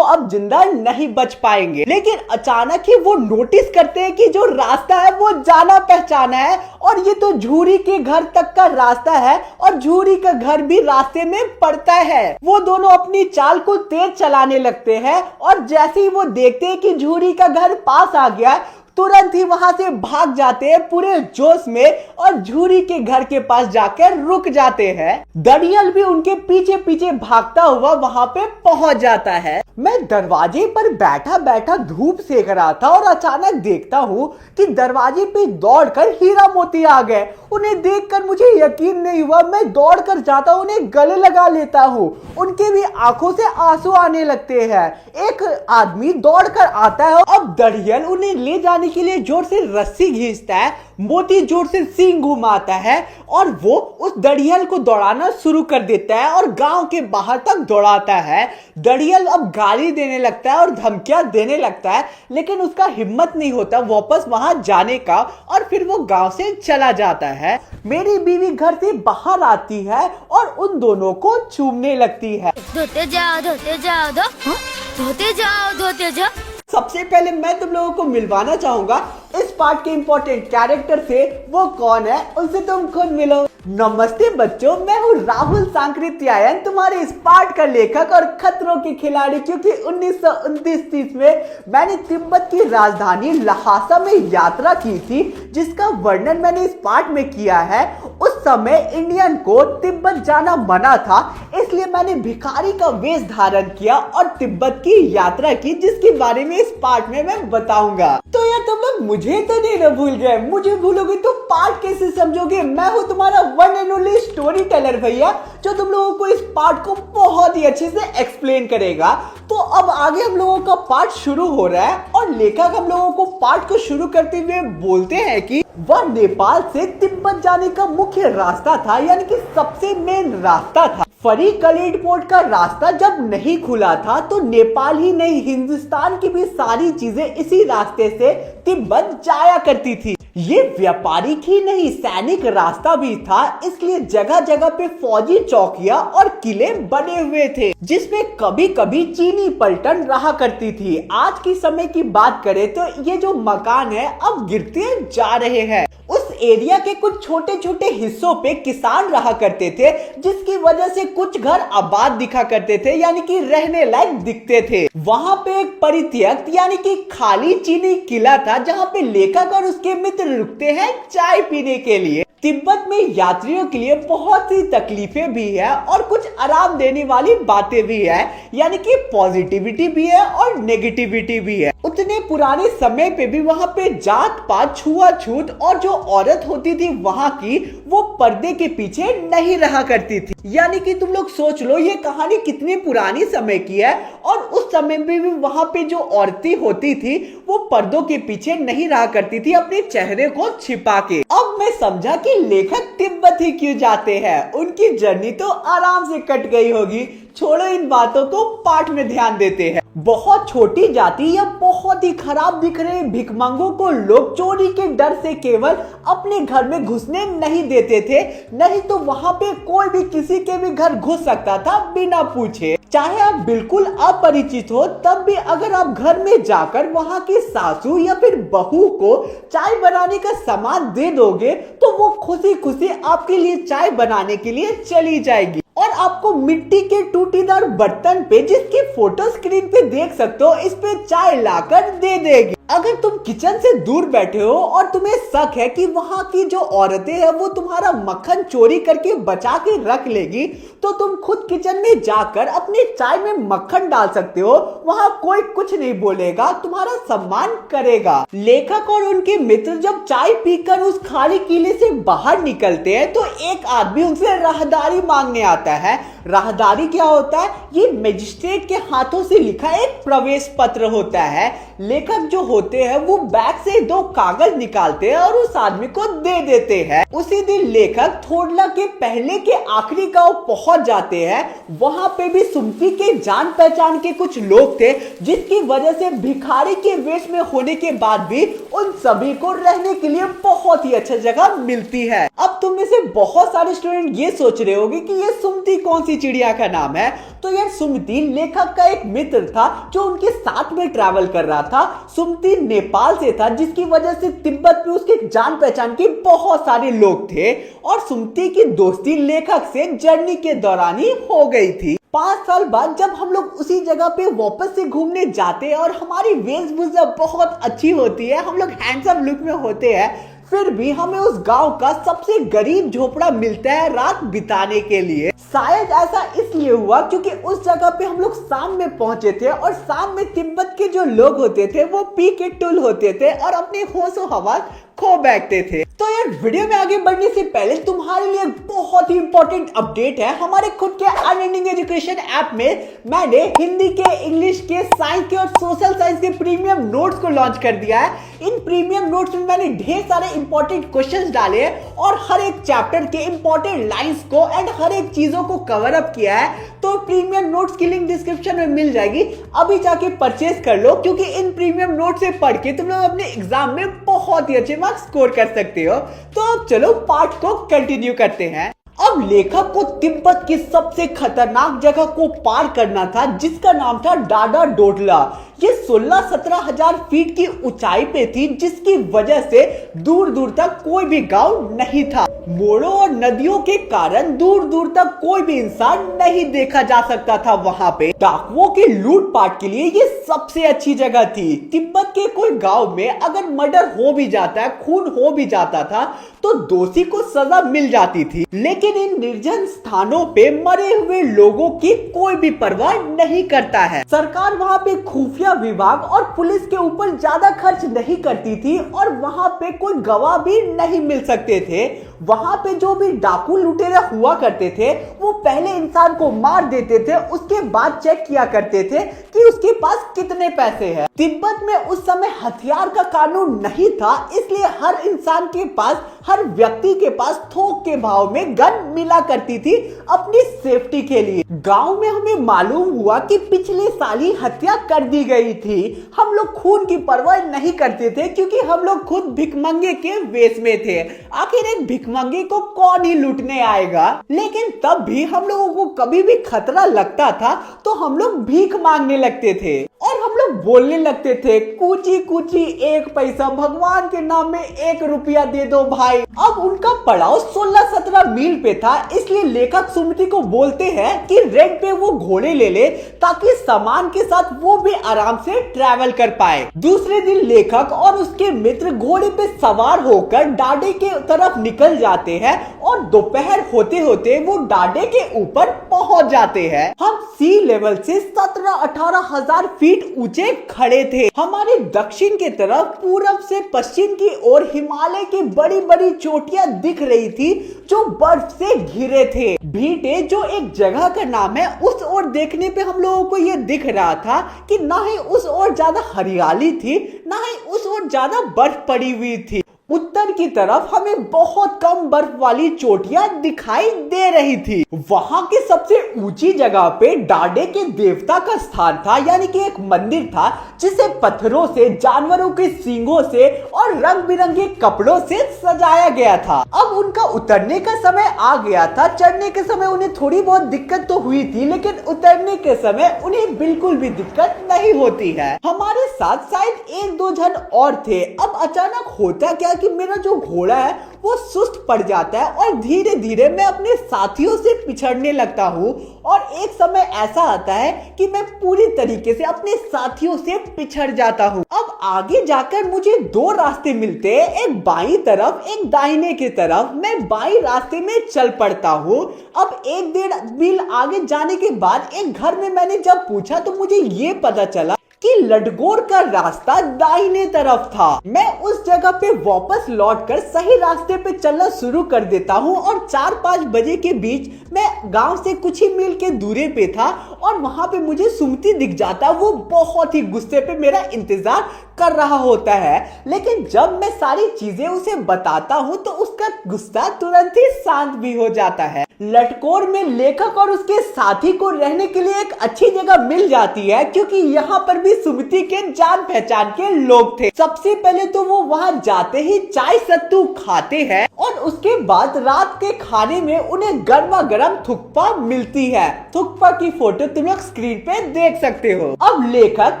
अब जिंदा नहीं बच पाएंगे। लेकिन अचानक ही वो नोटिस करते हैं कि जो रास्ता है वो जाना पहचाना है और ये तो झूरी के घर तक का रास्ता है और झूरी का घर भी रास्ते में पड़ता है। वो दोनों अपनी चाल को तेज चलाने लगते हैं और जैसे ही वो देखते हैं कि झूरी का घर पास आ गया, तुरंत ही वहां से भाग जाते हैं पूरे जोश में और झूरी के घर के पास जाकर रुक जाते हैं। दड़ियल भी उनके पीछे पीछे भागता हुआ वहां पे पहुंच जाता है। मैं दरवाजे पर बैठा बैठा धूप सेक रहा था और अचानक देखता हूँ कि दरवाजे पे दौड़कर हीरा मोती आ गए। उन्हें देखकर मुझे यकीन नहीं हुआ, मैं दौड़कर जाता हूँ, उन्हें गले लगा लेता हूँ। उनके भी आंखों से आंसू आने लगते हैं। एक आदमी दौड़कर आता है, अब दड़ियल उन्हें ले जाने के लिए जोर से रस्सी खींचता है, मोती जोर से सींग घुमाता है और वो उस दड़ियल को दौड़ाना शुरू कर देता है और गांव के बाहर तक दौड़ाता है। दड़ियल अब गाली देने लगता है और धमकियां देने लगता है, लेकिन उसका हिम्मत नहीं होता वापस वहां जाने का और फिर वो गांव से चला जाता है। मेरी बीवी घर से बाहर आती है और उन दोनों को चूमने लगती है। धोते जाओ धोते जाओ धोते जाओ धोते जाओ। सबसे पहले मैं तुम लोगों को मिलवाना चाहूंगा इस पार्ट के इंपॉर्टेंट कैरेक्टर से। वो कौन है उनसे तुम खुद मिलो। नमस्ते बच्चों, मैं हूँ राहुल सांकृत्यायन, तुम्हारे इस पार्ट का लेखक और खतरों के खिलाड़ी। क्योंकि 1929-30 में मैंने तिब्बत की राजधानी लहासा में यात्रा की थी, जिसका वर्णन मैंने इस पार्ट में किया है। उस समय इंडियन को तिब्बत जाना मना था, इसलिए मैंने भिखारी का वेश धारण किया और तिब्बत की यात्रा की, जिसके बारे में इस पार्ट में मैं बताऊंगा। तो यार तुम लोग मुझे तो नहीं ना भूल गए, मुझे भूलोगे तो पार्ट कैसे समझोगे। मैं हूँ तुम्हारा one and only story teller भैया, जो तुम लोगों को इस पार्ट को बहुत ही अच्छे से एक्सप्लेन करेगा। तो अब आगे हम लोगों का पार्ट शुरू हो रहा है और लेखक हम लोगों को पार्ट को शुरू करते हुए बोलते हैं कि वह नेपाल से तिब्बत जाने का मुख्य रास्ता था, यानी कि सबसे मेन रास्ता था। फरी कलेड पोर्ट का रास्ता जब नहीं खुला था तो नेपाल ही नहीं, हिंदुस्तान की भी सारी चीजें इसी रास्ते से तिब्बत जाया करती थी। ये व्यापारिक ही नहीं, सैनिक रास्ता भी था, इसलिए जगह जगह पे फौजी चौकियां और किले बने हुए थे, जिसमें कभी कभी चीनी पलटन रहा करती थी। आज की समय की बात करें तो ये जो मकान है अब गिरते जा रहे हैं। उस एरिया के कुछ छोटे छोटे हिस्सों पे किसान रहा करते थे, जिसकी वजह से कुछ घर आबाद दिखा करते थे, यानी कि रहने लायक दिखते थे। वहां पे एक परित्यक्त यानी कि खाली चीनी किला था, जहां पे लेखक और उसके मित्र रुकते हैं चाय पीने के लिए। तिब्बत में यात्रियों के लिए बहुत सी तकलीफें भी है और कुछ आराम देने वाली बातें भी है, यानी कि पॉजिटिविटी भी है और नेगेटिविटी भी है। उतने पुराने समय पे भी वहां पे जात पात, छुआछूत और जो औरत होती थी वहां की, वो पर्दे के पीछे नहीं रहा करती थी। यानी कि तुम लोग सोच लो ये कहानी कितनी पुरानी समय की है और उस समय में भी वहां पे जो औरतें होती थी वो पर्दों के पीछे नहीं रहा करती थी अपने चेहरे को छिपा के। अब मैं समझा कि लेखक तिब्बत ही क्यों जाते हैं, उनकी जर्नी तो आराम से कट गई होगी। छोड़ो इन बातों को, पाठ में ध्यान देते हैं। बहुत छोटी जाति या बहुत ही खराब दिख रहे भिखमंगों को लोग चोरी के डर से केवल अपने घर में घुसने नहीं देते थे, नहीं तो वहां पे कोई भी किसी के भी घर घुस सकता था बिना पूछे। चाहे आप बिल्कुल अपरिचित हो तब भी अगर आप घर में जाकर वहां की सासू या फिर बहू को चाय बनाने का सामान दे दोगे तो वो खुशी खुशी आपके लिए चाय बनाने के लिए चली जाएगी और आपको मिट्टी के टूटीदार बर्तन पे, जिसकी फोटो स्क्रीन पे देख सकते हो, इस पे चाय लाकर दे देगी। अगर तुम किचन से दूर बैठे हो और तुम्हें शक है कि वहां की जो औरतें हैं वो तुम्हारा मक्खन चोरी करके बचा के रख लेगी, तो तुम खुद किचन में जाकर अपने चाय में मक्खन डाल सकते हो। वहां कोई कुछ नहीं बोलेगा, तुम्हारा सम्मान करेगा। लेखक और उनके मित्र जब चाय पीकर उस खाली किले से बाहर निकलते हैं तो एक आदमी उनसे राहदारी मांगने आता है। राहदारी क्या होता है? ये मजिस्ट्रेट के हाथों से लिखा एक प्रवेश पत्र होता है। लेखक जो होते हैं वो बैग से 2 कागज निकालते हैं और उस आदमी को दे देते हैं। उसी दिन लेखक थोड़ला के पहले के आखिरी गांव पहुंच जाते हैं। वहां पे भी सुमती के जान पहचान के कुछ लोग थे, जिसकी वजह से भिखारी के वेश में होने के बाद भी उन सभी को रहने के लिए बहुत ही अच्छा जगह मिलती है। अब तुम में से बहुत सारे स्टूडेंट ये सोच रहे होंगे कि ये सुमती कौन सी चिड़िया का नाम है। तो यार सुमती लेखक का एक मित्र था जो उनके साथ में ट्रैवल कर रहा था। सुमती नेपाल से था, जिसकी वजह से तिब्बत में उसके जान पहचान के बहुत सारे लोग थे और सुमती की दोस्ती लेखक से जर्नी के दौरान ही हो गई थी। 5 साल बाद जब हम लोग उसी जगह पे वापस से घूमने जाते हैं और हमारी वेशभूषा बहुत अच्छी होती है, हम लोग हैंडसम लुक में होते हैं, फिर भी हमें उस गांव का सबसे गरीब झोपड़ा मिलता है रात बिताने के लिए। शायद ऐसा इसलिए हुआ क्योंकि उस जगह पे हम लोग शाम में पहुंचे थे और शाम में तिब्बत के जो लोग होते थे वो पी के टुल होते थे और अपने होशो हवास खो बैठते थे। तो यार वीडियो में आगे बढ़ने से पहले तुम्हारे लिए बहुत ही इंपॉर्टेंट अपडेट है। हमारे खुद के अनएंडिंग एजुकेशन ऐप में मैंने हिंदी के, इंग्लिश के, साइंस के और सोशल साइंस के प्रीमियम नोट्स को लॉन्च कर दिया है। इन प्रीमियम नोट्स में मैंने ढेर सारे इंपॉर्टेंट क्वेश्चंस डाले हैं और हर एक चैप्टर के इंपॉर्टेंट लाइंस को एंड हर एक चीजों को कवर अप किया है। तो प्रीमियम नोट्स की लिंक डिस्क्रिप्शन में मिल जाएगी, अभी जाके परचेज कर लो, क्योंकि इन प्रीमियम नोट से पढ़ के तुम लोग अपने एग्जाम में बहुत ही अच्छे मार्क्स स्कोर कर सकते हो। तो अब चलो पाठ को कंटिन्यू करते हैं। अब लेखक को तिब्बत की सबसे खतरनाक जगह को पार करना था, जिसका नाम था डाडा डोडला। ये 16-17 हजार फीट की ऊंचाई पे थी, जिसकी वजह से दूर दूर तक कोई भी गांव नहीं था। मोड़ों और नदियों के कारण दूर दूर तक कोई भी इंसान नहीं देखा जा सकता था। वहां पे डाकुओं के लूटपाट के लिए ये सबसे अच्छी जगह थी। तिब्बत के कोई गांव में अगर मर्डर हो भी जाता है, खून हो भी जाता था, तो दोषी को सजा मिल जाती थी। लेकिन इन निर्जन स्थानों पे मरे हुए लोगों की कोई भी परवाह नहीं करता है। सरकार वहां पे खुफिया विभाग और पुलिस के ऊपर ज्यादा खर्च नहीं करती थी और वहां पे कोई गवाह भी नहीं मिल सकते थे। वहां पे जो भी डाकू लुटेरे हुआ करते थे वो पहले इंसान को मार देते थे, उसके बाद चेक किया करते थे कि उसके पास कितने पैसे हैं। तिब्बत में उस समय हथियार का कानून नहीं था, इसलिए हर इंसान के पास, हर व्यक्ति के पास थोक के भाव में गन मिला करती थी अपनी सेफ्टी के लिए। गांव में हमें मालूम हुआ कि पिछले साल ही हत्या कर दी गई थी। हम लोग खून की परवाह नहीं करते थे क्योंकि हम लोग खुद भिखमंगे के वेश में थे। आखिर एक भिखमंगे को कौन ही लूटने आएगा। लेकिन तब भी हम लोगों को कभी भी खतरा लगता था तो हम लोग भीख मांगने लगते थे और हम लोग बोलने लगते थे, कूची कूची 1 पैसा, भगवान के नाम में 1 रुपया दे दो भाई। अब उनका पड़ाव 16-17 मील पे था, इसलिए लेखक सुमति को बोलते हैं कि रेंट पे वो घोड़े ले ले ताकि सामान के साथ वो भी आराम से ट्रैवल कर पाए। दूसरे दिन लेखक और उसके मित्र घोड़े पे सवार होकर डाडे के तरफ निकल निकल जाते हैं और दोपहर होते होते वो डाडे के ऊपर पहुंच जाते हैं। हम सी लेवल से 17-18 हजार फीट ऊंचे खड़े थे। हमारे दक्षिण की तरफ पूरब से पश्चिम की ओर हिमालय की बड़ी बड़ी चोटियां दिख रही थी जो बर्फ से घिरे थे। भीटे जो एक जगह का नाम है, उस ओर देखने पे हम लोगों को ये दिख रहा था कि ना ही उस ओर ज्यादा हरियाली थी, ना ही उस ओर ज्यादा बर्फ पड़ी हुई थी। उत्तर की तरफ हमें बहुत कम बर्फ वाली चोटियां दिखाई दे रही थी। वहां की सबसे ऊंची जगह पे डाडे के देवता का स्थान था, यानी कि एक मंदिर था जिसे पत्थरों से, जानवरों के सींगों से और रंग बिरंगे कपड़ों से सजाया गया था। अब उनका उतरने का समय आ गया था। चढ़ने के समय उन्हें थोड़ी बहुत दिक्कत तो हुई थी, लेकिन उतरने के समय उन्हें बिल्कुल भी दिक्कत नहीं होती है। हमारे साथ शायद 1-2 जन और थे। अब अचानक होता क्या कि मेरा जो घोड़ा है वो सुस्त पड़ जाता है और धीरे धीरे मैं अपने साथियों से पिछड़ने लगता हूँ और एक समय ऐसा आता है कि मैं पूरी तरीके से अपने साथियों से पिछड़ जाता हूँ। अब आगे जाकर मुझे 2 रास्ते मिलते हैं, एक बाईं तरफ, एक दाहिने की तरफ। मैं बाईं रास्ते में चल पड़ता हूँ। अब 1-1.5 मील आगे जाने के बाद एक घर में मैंने जब पूछा तो मुझे ये पता चला कि लडगोर का रास्ता दाहिने तरफ था। मैं उस जगह पे वापस लौटकर सही रास्ते पे चलना शुरू कर देता हूँ और 4-5 बजे के बीच मैं गांव से कुछ ही मील के दूरी पे था और वहां पे मुझे सुमति दिख जाता। वो बहुत ही गुस्से पे मेरा इंतजार कर रहा होता है, लेकिन जब मैं सारी चीजें उसे बताता हूँ तो उसका गुस्सा तुरंत ही शांत भी हो जाता है। लटकोर में लेखक और उसके साथी को रहने के लिए एक अच्छी जगह मिल जाती है, क्योंकि यहाँ पर भी सुमति के जान पहचान के लोग थे। सबसे पहले तो वो वहाँ जाते ही चाय सत्तू खाते हैं और उसके बाद रात के खाने में उन्हें गर्मा गर्म थुक्पा मिलती है। थुक्पा की फोटो तुम लोग स्क्रीन पे देख सकते हो। अब लेखक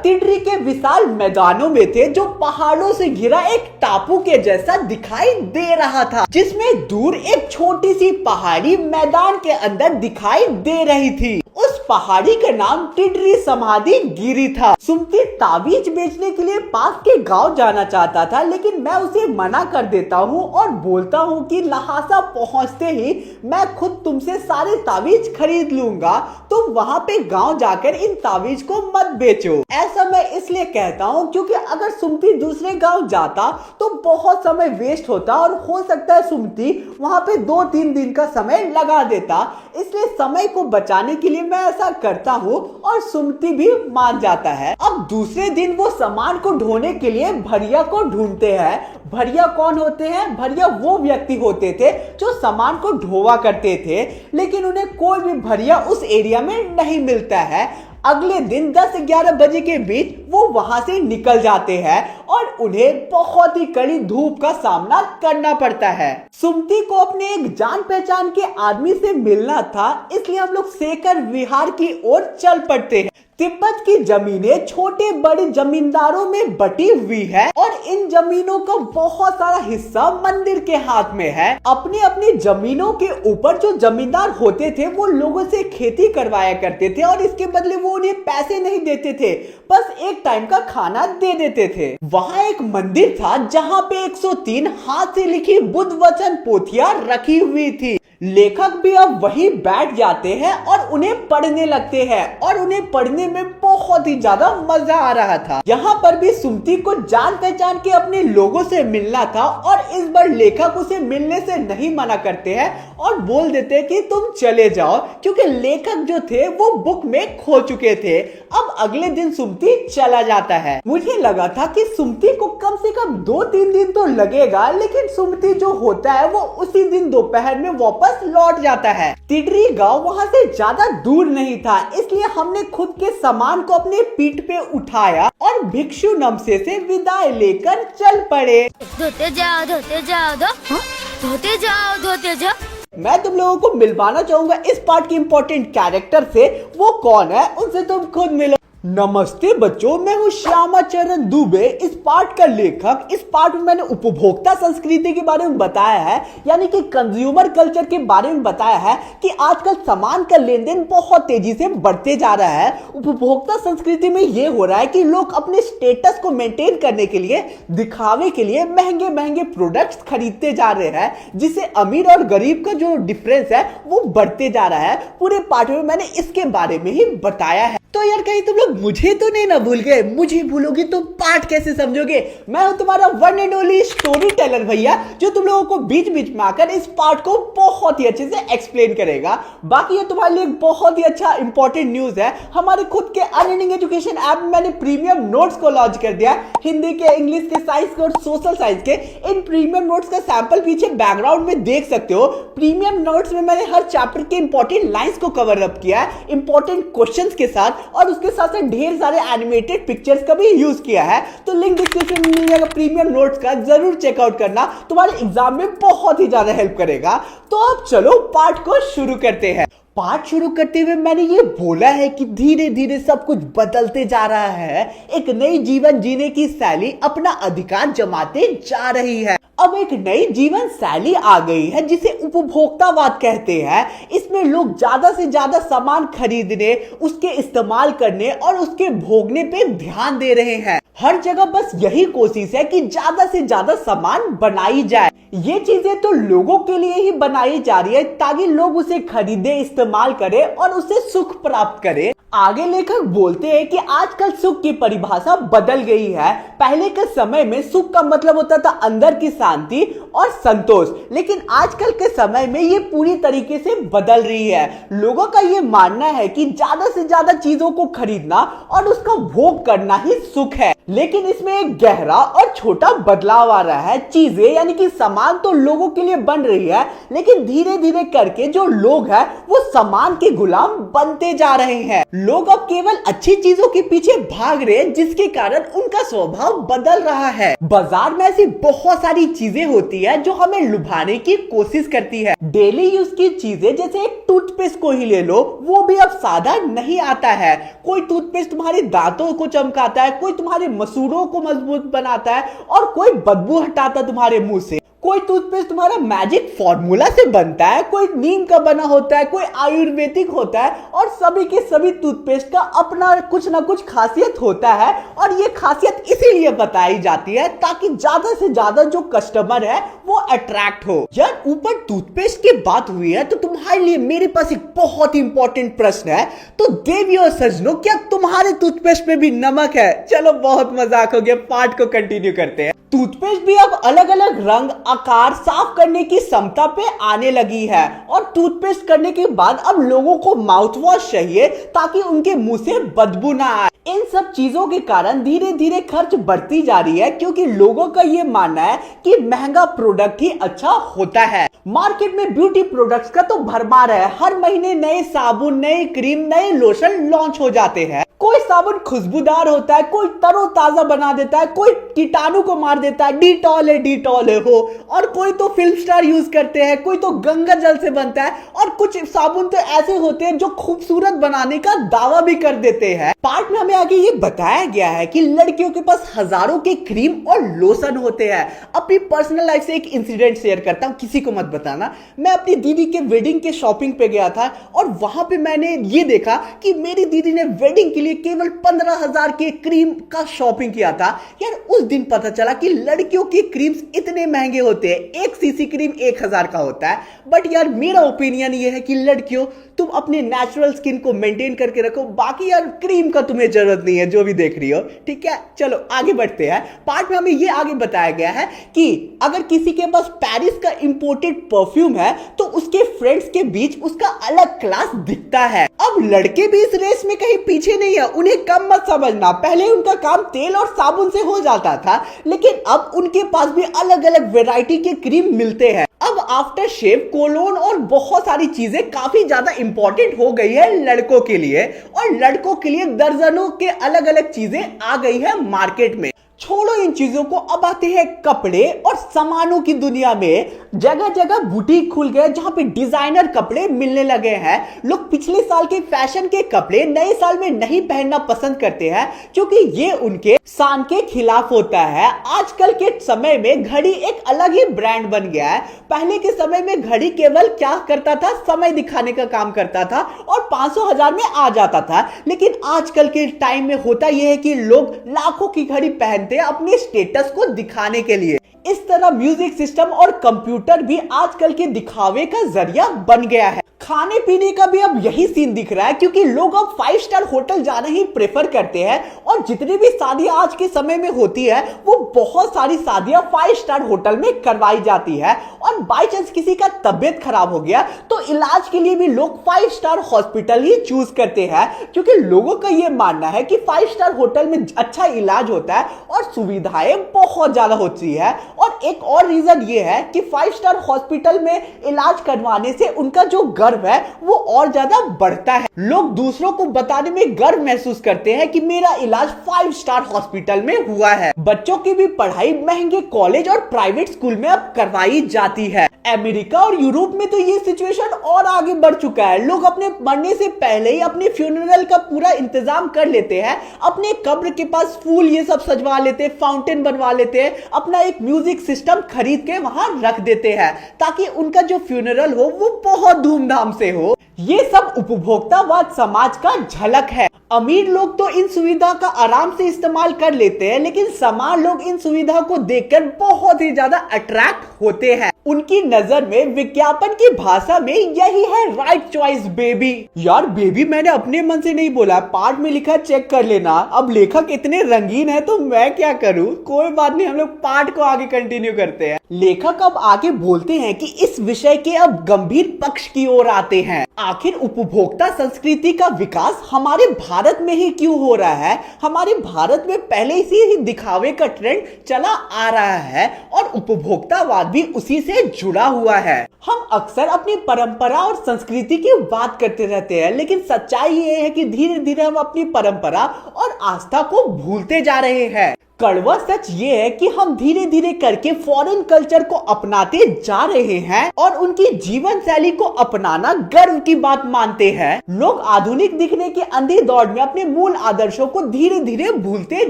तिडरी के विशाल मैदानों में थे जो पहाड़ों से घिरा एक टापू के जैसा दिखाई दे रहा था, जिसमें दूर एक छोटी सी पहाड़ी मैदान के अंदर दिखाई दे रही थी। उस पहाड़ी का नाम तिडरी समाधि गिरी था। सुमति ताबीज बेचने के लिए पास के गांव जाना चाहता था, लेकिन मैं उसे मना कर देता हूँ और बोलता हूँ कि लहासा पहुँचते ही मैं खुद तुमसे सारे ताबीज खरीद लूंगा, तुम वहाँ पे गांव जाकर इन ताबीज को मत बेचो। ऐसा मैं इसलिए कहता हूँ क्योंकि अगर सुमति दूसरे गांव जाता तो बहुत समय वेस्ट होता और हो सकता है सुमति वहाँ पे 2-3 दिन का समय लगा देता। इसलिए समय को बचाने के लिए मैं ऐसा करता हूँ और सुमति भी मान जाता है। अब दूसरे दिन वो सामान को ढोने के लिए भरिया को ढूंढते हैं। भरिया कौन होते हैं? भरिया वो व्यक्ति होते थे जो सामान को ढोवा करते थे, लेकिन उन्हें कोई भी भरिया उस एरिया में नहीं मिलता है। अगले दिन 10-11 बजे के बीच वो वहां से निकल जाते हैं और उन्हें बहुत ही कड़ी धूप का सामना करना पड़ता है। सुमति को अपने एक जान पहचान के आदमी से मिलना था, इसलिए हम लोग शेखर विहार की ओर चल पड़ते हैं। तिब्बत की जमीनें छोटे बड़े जमींदारों में बटी हुई है और इन जमीनों का बहुत सारा हिस्सा मंदिर के हाथ में है। अपनी अपनी जमीनों के ऊपर जो जमींदार होते थे वो लोगों से खेती करवाया करते थे और इसके बदले वो उन्हें पैसे नहीं देते थे, बस एक टाइम का खाना दे देते थे। वहाँ एक मंदिर था जहाँ पे 103 हाथ से लिखी बुद्ध वचन पोथियां रखी हुई थी। लेखक भी अब वहीं बैठ जाते हैं और उन्हें पढ़ने लगते हैं और उन्हें पढ़ने में बहुत ही ज्यादा मजा आ रहा था। यहाँ पर भी सुमति को जान पहचान के अपने लोगों से मिलना था और इस बार लेखक उसे मिलने से नहीं मना करते हैं और बोल देते हैं कि तुम चले जाओ, क्योंकि लेखक जो थे वो बुक में खो चुके थे। अब अगले दिन सुमति चला जाता है। मुझे लगा था कि सुमति को कम से कम 2-3 दिन तो लगेगा, लेकिन सुमति जो होता है वो उसी दिन दोपहर में वापस लौट जाता है। तिडरी गांव वहां से ज्यादा दूर नहीं था, इसलिए हमने खुद के सामान को अपने पीठ पे उठाया और भिक्षु नमसे से विदाई लेकर चल पड़े। धोते जाओ धोते जाओ धोते जाओ धोते जाओ। मैं तुम लोगों को मिलवाना चाहूंगा इस पार्ट के इम्पोर्टेंट कैरेक्टर से। वो कौन है उनसे तुम खुद मिलो। नमस्ते बच्चों, मैं हूँ श्यामा चरण दुबे, इस पाठ का लेखक। इस पाठ में मैंने उपभोक्ता संस्कृति के बारे में बताया है, यानी कि कंज्यूमर कल्चर के बारे में बताया है कि आजकल सामान का लेन देन बहुत तेजी से बढ़ते जा रहा है। उपभोक्ता संस्कृति में ये हो रहा है कि लोग अपने स्टेटस को मेंटेन करने के लिए, दिखावे के लिए महंगे महंगे प्रोडक्ट्स खरीदते जा रहे हैं, जिससे अमीर और गरीब का जो डिफरेंस है वो बढ़ते जा रहा है। पूरे पाठ में मैंने इसके बारे में ही बताया है। तो यार कहीं तुम लोग मुझे तो नहीं ना भूल गए? मुझे भूलोगे तो पाठ कैसे समझोगे? मैं हूं तुम्हारा one and only story teller भैया, जो तुम लोगों को बीच बीच में आकर इस पाठ को बहुत ही अच्छे से एक्सप्लेन करेगा। बाकी ये तुम्हारे लिए बहुत ही अच्छा इंपॉर्टेंट न्यूज है। हमारे खुद के अर्निंग एजुकेशन ऐप में मैंने प्रीमियम नोट्स को लॉन्च कर दिया। हिंदी के, इंग्लिश के, साइंस के और सोशल साइंस के इन प्रीमियम नोट्स का सैंपल पीछे बैकग्राउंड में देख सकते हो। प्रीमियम नोट्स में मैंने हर चैप्टर के इंपॉर्टेंट लाइंस को कवर अप किया है, इंपॉर्टेंट क्वेश्चंस के साथ, और उसके साथ साथ ढेर सारे एनिमेटेड पिक्चर्स का भी यूज किया है। तो लिंक डिस्क्रिप्शन में मिल जाएगा प्रीमियम नोट्स का, जरूर चेकआउट करना, तुम्हारे एग्जाम में बहुत ही ज्यादा हेल्प करेगा। तो अब चलो पाठ को शुरू करते हैं। पाठ शुरू करते हुए मैंने ये बोला है कि धीरे धीरे सब कुछ बदलते जा रहा है। एक नई जीवन जीने की शैली अपना अधिकार जमाते जा रही है। अब एक नई जीवन शैली आ गई है जिसे उपभोक्तावाद कहते हैं। इसमें लोग ज्यादा से ज्यादा सामान खरीदने, उसके इस्तेमाल करने और उसके भोगने पे ध्यान दे रहे हैं। हर जगह बस यही कोशिश है कि ज्यादा से ज्यादा सामान बनाई जाए। ये चीजें तो लोगों के लिए ही बनाई जा रही है ताकि लोग उसे खरीदे, इस्तेमाल करें और उससे सुख प्राप्त करें। आगे लेखक बोलते हैं कि आजकल सुख की परिभाषा बदल गई है। पहले के समय में सुख का मतलब होता था अंदर की शांति और संतोष, लेकिन आजकल के समय में ये पूरी तरीके से बदल रही है। लोगों का ये मानना है कि ज्यादा से ज्यादा चीजों को खरीदना और उसका भोग करना ही सुख है। लेकिन इसमें एक गहरा और छोटा बदलाव आ रहा है। चीजें यानी कि सामान तो लोगों के लिए बन रही है, लेकिन धीरे धीरे करके जो लोग हैं वो सामान के गुलाम बनते जा रहे हैं। लोग अब केवल अच्छी चीजों के पीछे भाग रहे हैं, जिसके कारण उनका स्वभाव बदल रहा है। बाजार में ऐसी बहुत सारी चीजें होती है जो हमें लुभाने की कोशिश करती है। डेली यूज की चीजें, जैसे एक टूथपेस्ट को ही ले लो, वो भी अब सादा नहीं आता है। कोई टूथपेस्ट तुम्हारे दांतों को चमकाता है, कोई तुम्हारे मसूड़ों को मजबूत बनाता है और कोई बदबू हटाता तुम्हारे मुंह से। कोई टूथपेस्ट तुम्हारा मैजिक फॉर्मूला से बनता है, कोई नीम का बना होता है, कोई आयुर्वेदिक होता है, और सभी के सभी टूथपेस्ट का अपना कुछ ना कुछ खासियत होता है। और ये खासियत इसीलिए बताई जाती है ताकि ज्यादा से ज्यादा जो कस्टमर है वो अट्रैक्ट हो। यार ऊपर टूथपेस्ट की बात हुई है तो तुम्हारे लिए मेरे पास एक बहुत ही इंपॉर्टेंट प्रश्न है। तो देवियों और सज्जनों, क्या तुम्हारे टूथपेस्ट में भी नमक है? चलो बहुत मजाक हो गया, पाठ को कंटिन्यू करते हैं। टूथपेस्ट भी अब अलग अलग रंग, आकार, साफ करने की क्षमता पे आने लगी है। और टूथपेस्ट करने के बाद अब लोगों को माउथ वॉश चाहिए ताकि उनके मुंह से बदबू ना आए। इन सब चीजों के कारण धीरे धीरे खर्च बढ़ती जा रही है, क्योंकि लोगों का ये मानना है कि महंगा प्रोडक्ट ही अच्छा होता है। मार्केट में ब्यूटी प्रोडक्ट्स का तो भरमार है। हर महीने नए साबुन, नए क्रीम, नए लोशन लॉन्च हो जाते हैं। कोई साबुन खुशबूदार होता है, कोई तरोताजा बना देता है, कोई कीटाणु को मार देता है, डिटॉल है हो, और कोई तो फिल्म स्टार यूज करते हैं, कोई तो गंगा जल से बनता है, और कुछ साबुन तो ऐसे होते हैं जो खूबसूरत बनाने का दावा भी कर देते हैं। पार्ट में हमें आगे ये बताया गया है कि लड़कियों के पास हजारों के क्रीम और लोशन होते हैं। अपनी पर्सनल लाइफ से एक इंसिडेंट शेयर करता हूँ, किसी को मत बताना। मैं अपनी दीदी के वेडिंग के शॉपिंग पे गया था और वहां पे मैंने ये देखा कि मेरी दीदी ने वेडिंग के लिए केवल 15,000 के क्रीम का शॉपिंग किया था। यार उस दिन पता चला कि लड़कियों के क्रीम्स इतने महंगे होते हैं। एक सीसी क्रीम 1,000 का होता है। बट यार मेरा ओपिनियन ये है कि लड़कियों, तुम अपने नेचुरल स्किन को मेंटेन करके रखो। बाकी यार क्रीम का तुम्हें जरूरत नहीं है, जो भी देख रही हो, ठीक है। चलो आगे बढ़ते हैं। पार्ट में हमें ये आगे बताया गया है कि अगर किसी के पास पेरिस का इंपोर्टेड परफ्यूम है तो उसके फ्रेंड्स के बीच उसका अलग क्लास दिखता है। अब लड़के भी इस रेस में कहीं पीछे नहीं है, उन्हें कम मत समझना। पहले उनका काम तेल और साबुन से हो जाता था, लेकिन अब उनके पास भी अलग अलग वैरायटी के क्रीम मिलते हैं। अब आफ्टर शेव, कोलोन और बहुत सारी चीजें काफी ज्यादा इंपॉर्टेंट हो गई है लड़कों के लिए, और लड़कों के लिए दर्जनों के अलग अलग चीजें आ गई है मार्केट में। छोड़ो इन चीजों को, अब आते हैं कपड़े और सामानों की दुनिया में। जगह जगह बुटीक खुल गए जहां पे डिजाइनर कपड़े मिलने लगे हैं। लोग पिछले साल के फैशन के कपड़े नए साल में नहीं पहनना पसंद करते हैं क्योंकि ये उनके शान के खिलाफ होता है। आजकल के समय में घड़ी एक अलग ही ब्रांड बन गया है। पहले के समय में घड़ी केवल क्या करता था, समय दिखाने का काम करता था और 500,000 में आ जाता था। लेकिन आजकल के टाइम में होता यह है कि लोग लाखों की घड़ी पहनते हैं अपने स्टेटस को दिखाने के लिए। इस तरह म्यूजिक सिस्टम और कंप्यूटर भी आजकल के दिखावे का जरिया बन गया है। खाने पीने का भी अब यही सीन दिख रहा है क्योंकि लोग अब 5 स्टार होटल जाना ही प्रेफर करते हैं और जितनी भी शादियां आज के समय में होती है वो बहुत सारी शादियां 5 स्टार होटल में करवाई जाती है। और बाई चांस किसी का तबियत खराब हो गया तो इलाज के लिए भी लोग 5 स्टार हॉस्पिटल ही चूज करते हैं क्योंकि लोगों का ये मानना है कि 5 स्टार होटल में अच्छा इलाज होता है और सुविधाएं बहुत ज्यादा होती है। और एक और रीजन ये है कि 5 स्टार हॉस्पिटल में इलाज करवाने से उनका जो गर्व है वो और ज्यादा बढ़ता है। लोग दूसरों को बताने में गर्व महसूस करते हैं कि मेरा इलाज 5 स्टार हॉस्पिटल में हुआ है। बच्चों की भी पढ़ाई महंगे कॉलेज और प्राइवेट स्कूल में अब करवाई जाती है। अमेरिका और यूरोप में तो ये सिचुएशन और आगे बढ़ चुका है। लोग अपने मरने से पहले ही अपने फ्यूनरल का पूरा इंतजाम कर लेते हैं। अपने कब्र के पास फूल ये सब सजवा लेते हैं, फाउंटेन बनवा लेते हैं, अपना एक म्यूजिक सिस्टम खरीद के वहां रख देते हैं ताकि उनका जो फ्यूनरल हो वो बहुत धूमधाम से हो। ये सब उपभोक्तावाद समाज का झलक है। अमीर लोग तो इन सुविधा का आराम से इस्तेमाल कर लेते हैं लेकिन सामान्य लोग इन सुविधा को देखकर बहुत ही ज्यादा अट्रैक्ट होते हैं। उनकी नजर में विज्ञापन की भाषा में यही है राइट चॉइस बेबी। यार बेबी मैंने अपने मन से नहीं बोला, पार्ट में लिखा चेक कर लेना। अब लेखक इतने रंगीन है तो मैं क्या करूं, कोई बात नहीं, हम लोग पार्ट को आगे कंटिन्यू करते हैं। लेखक अब आगे बोलते हैं कि इस विषय के अब गंभीर पक्ष की ओर आते हैं। आखिर उपभोक्ता संस्कृति का विकास हमारे भारत में ही क्यों हो रहा है? हमारे भारत में पहले से ही दिखावे का ट्रेंड चला आ रहा है और उपभोक्तावाद भी उसी से जुड़ा हुआ है। हम अक्सर अपनी परंपरा और संस्कृति की बात करते रहते हैं लेकिन सच्चाई ये है कि धीरे धीरे हम अपनी परंपरा और आस्था को भूलते जा रहे हैं। कड़वा सच ये है कि हम धीरे धीरे करके फॉरेन कल्चर को अपनाते जा रहे हैं और उनकी जीवन शैली को अपनाना गर्व की बात मानते हैं। लोग आधुनिक दिखने के अंधी दौड़ में अपने मूल आदर्शों को धीरे धीरे भूलते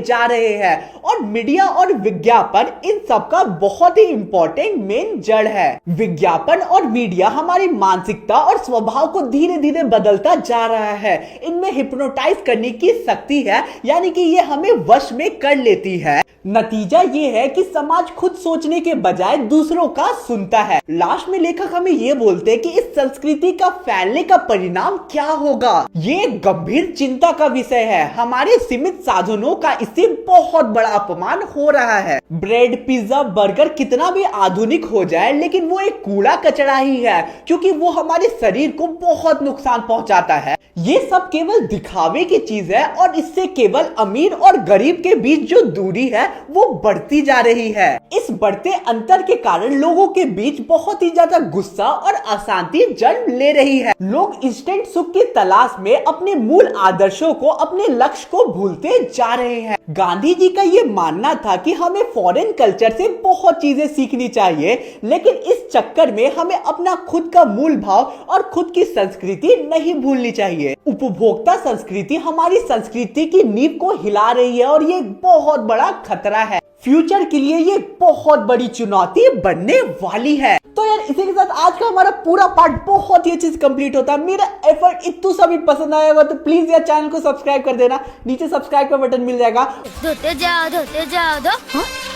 जा रहे हैं और मीडिया और विज्ञापन इन सब का बहुत ही इंपॉर्टेंट मेन जड़ है। विज्ञापन और मीडिया हमारी मानसिकता और स्वभाव को धीरे धीरे बदलता जा रहा है। इनमें हिप्नोटाइज करने की शक्ति है, यानी कि ये हमें वश में कर लेती है। नतीजा ये है कि समाज खुद सोचने के बजाय दूसरों का सुनता है। लास्ट में लेखक हमें ये बोलते हैं कि इस संस्कृति का फैलने का परिणाम क्या होगा। ये गंभीर चिंता का विषय है। हमारे सीमित साधनों का इससे बहुत बड़ा अपमान हो रहा है। ब्रेड, पिज्जा, बर्गर कितना भी आधुनिक हो जाए लेकिन वो एक कूड़ा कचरा ही है क्योंकि वो हमारे शरीर को बहुत नुकसान पहुंचाता है। ये सब केवल दिखावे की चीज है और इससे केवल अमीर और गरीब के बीच जो दूरी है वो बढ़ती जा रही है। इस बढ़ते अंतर के कारण लोगों के बीच बहुत ही ज्यादा गुस्सा और अशांति जन्म ले रही है। लोग इंस्टेंट सुख की तलाश में अपने मूल आदर्शों को, अपने लक्ष्य को भूलते जा रहे हैं। गांधी जी का ये मानना था कि हमें फॉरेन कल्चर से बहुत चीजें सीखनी चाहिए लेकिन इस चक्कर में हमें अपना खुद का मूल भाव और खुद की संस्कृति नहीं भूलनी चाहिए। उपभोक्ता संस्कृति हमारी संस्कृति की नींव को हिला रही है और ये बहुत बड़ा खतरा है। फ्यूचर के लिए ये बहुत बड़ी चुनौती बनने वाली है। तो यार इसी के साथ आज का हमारा पूरा पार्ट बहुत ही अच्छे से कंप्लीट होता है। मेरा एफर्ट इतना सभी पसंद आया होगा तो प्लीज यार चैनल को सब्सक्राइब कर देना। नीचे सब्सक्राइब का बटन मिल जाएगा। धोते जाओ धोते जाओ